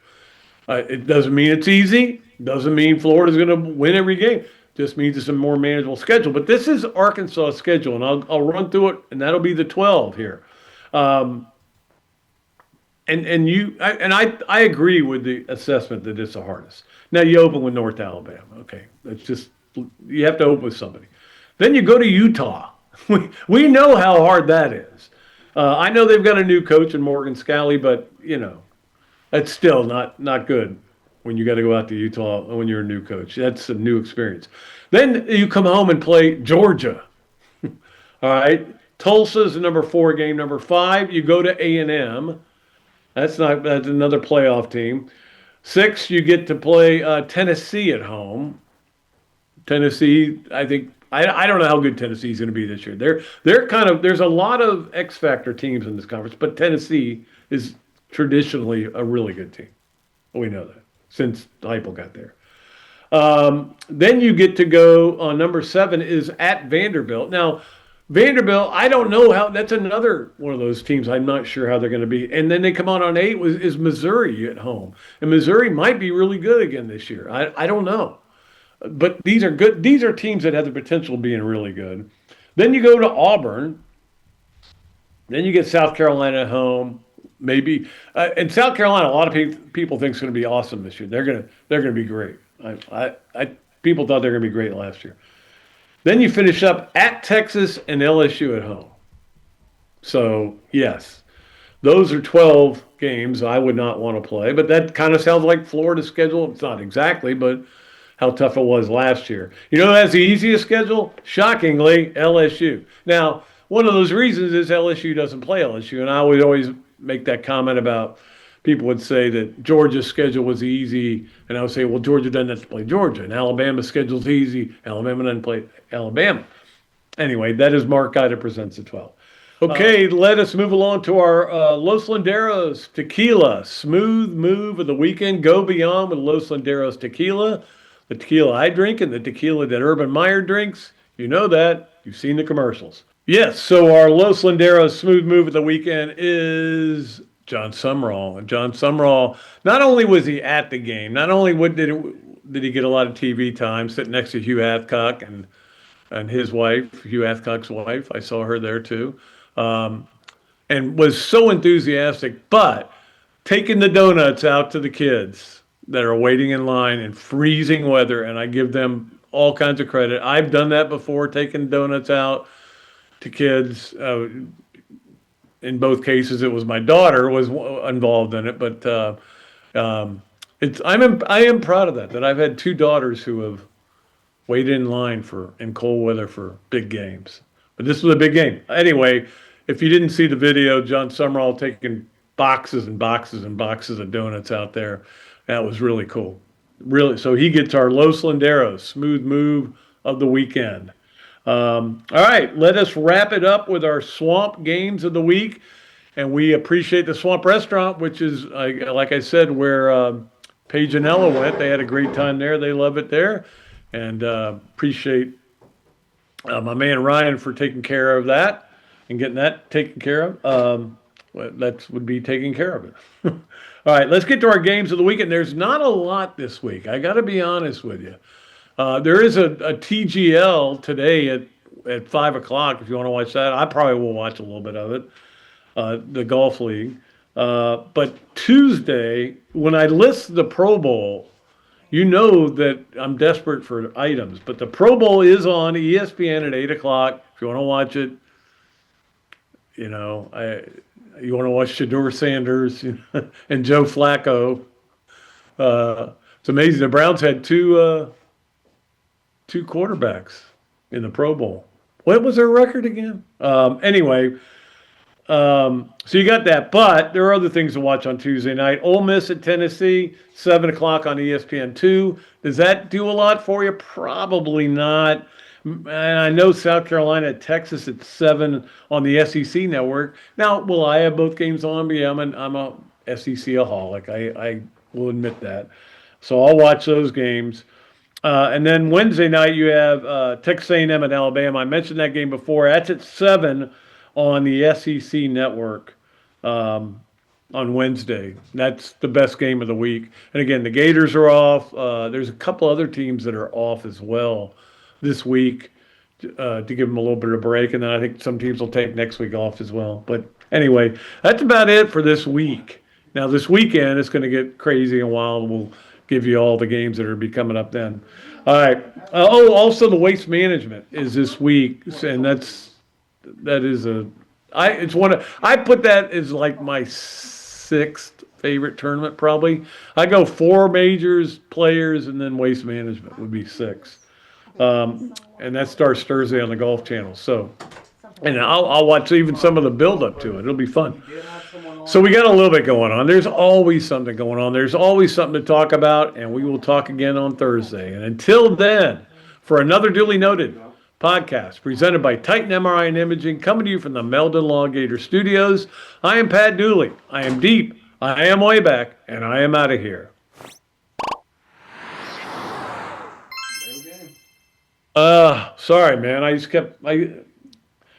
It doesn't mean it's easy. Doesn't mean Florida's going to win every game. Just means it's a more manageable schedule. But this is Arkansas' schedule, and I'll run through it, and that'll be the 12 here. I agree with the assessment that it's the hardest. Now you open with North Alabama. Okay, that's just, you have to open with somebody. Then you go to Utah. We know how hard that is. I know they've got a new coach in Morgan Scalley, but that's still not good when you got to go out to Utah when you're a new coach. That's a new experience. Then you come home and play Georgia. All right, Tulsa's the number 4 game. Number 5, you go to A&M. That's another playoff team. 6, you get to play Tennessee at home. Tennessee, I think. I don't know how good Tennessee's going to be this year. They're kind of, there's a lot of X factor teams in this conference, but Tennessee is traditionally a really good team. We know that since Heupel got there. Then you get to go on number 7 is at Vanderbilt. Now, Vanderbilt, I don't know how, that's another one of those teams I'm not sure how they're going to be. And then they come on 8 is Missouri at home. And Missouri might be really good again this year. I don't know. But these are good. These are teams that have the potential of being really good. Then you go to Auburn. Then you get South Carolina at home. Maybe and South Carolina, a lot of people think it's going to be awesome this year. They're going to be great. People thought they were going to be great last year. Then you finish up at Texas and LSU at home. So yes, those are 12 games I would not want to play. But that kind of sounds like Florida's schedule. It's not exactly, but how tough it was last year. You know who has the easiest schedule? Shockingly, LSU. Now, one of those reasons is LSU doesn't play LSU, and I would always make that comment about people would say that Georgia's schedule was easy, and I would say, well, Georgia doesn't have to play Georgia, and Alabama's schedule's easy. Alabama doesn't play Alabama. Anyway, that is Mark Guy that presents the 12. Okay, let us move along to our Los Landeros Tequila. Smooth move of the weekend. Go beyond with Los Landeros Tequila. The tequila I drink and the tequila that Urban Meyer drinks. You know that. You've seen the commercials. Yes, so our Los Landeros smooth move of the weekend is John Sumrall. And John Sumrall, not only was he at the game, not only did he get a lot of TV time sitting next to Hugh Hathcock and his wife, Hugh Hathcock's wife. I saw her there too. And was so enthusiastic, but taking the donuts out to the kids that are waiting in line in freezing weather, and I give them all kinds of credit. I've done that before, taking donuts out to kids. In both cases, it was my daughter was involved in it, but I am proud of that I've had 2 daughters who have waited in line in cold weather for big games. But this was a big game. Anyway, if you didn't see the video, John Sumrall taking boxes and boxes and boxes of donuts out there. That was really cool. Really, so he gets our Los Landeros smooth move of the weekend. All right, let us wrap it up with our Swamp games of the week. And we appreciate the Swamp Restaurant, which is, like I said, where Paige and Ella went. They had a great time there. They love it there. And appreciate my man Ryan for taking care of that and getting that taken care of. That would be taking care of it. All right, let's get to our games of the weekend. There's not a lot this week. I got to be honest with you. There is a TGL today at 5 o'clock if you want to watch that. I probably will watch a little bit of it, the golf league. But Tuesday, when I list the Pro Bowl, you know that I'm desperate for items. But the Pro Bowl is on ESPN at 8 o'clock. If you want to watch it, you want to watch Shador Sanders and Joe Flacco. It's amazing. The Browns had two quarterbacks in the Pro Bowl. What was their record again? Anyway, so you got that. But there are other things to watch on Tuesday night. Ole Miss at Tennessee, 7 o'clock on ESPN2. Does that do a lot for you? Probably not. And I know South Carolina at Texas at 7 on the SEC network. Now, will I have both games on? Yeah, I'm a SEC-aholic. I will admit that. So I'll watch those games. And then Wednesday night you have Texas A&M and Alabama. I mentioned that game before. That's at 7 on the SEC network on Wednesday. That's the best game of the week. And again, the Gators are off. There's a couple other teams that are off as well this week to give them a little bit of a break. And then I think some teams will take next week off as well. But anyway, that's about it for this week. Now, this weekend, it's going to get crazy and wild. We'll give you all the games that are be coming up then. All right. Also the waste management is this week, and I put that as like my 6th favorite tournament probably. I go 4 majors, players, and then waste management would be 6. And that starts Thursday on the Golf Channel. So, and I'll watch even some of the build up to it. It'll be fun. So we got a little bit going on. There's always something going on. There's always something to talk about, and we will talk again on Thursday. And until then, for another duly noted podcast presented by Titan MRI and Imaging, coming to you from the Meldon Law Gator Studios, I am Pat Dooley. I am deep. I am way back, and I am out of here. Sorry, man. I just kept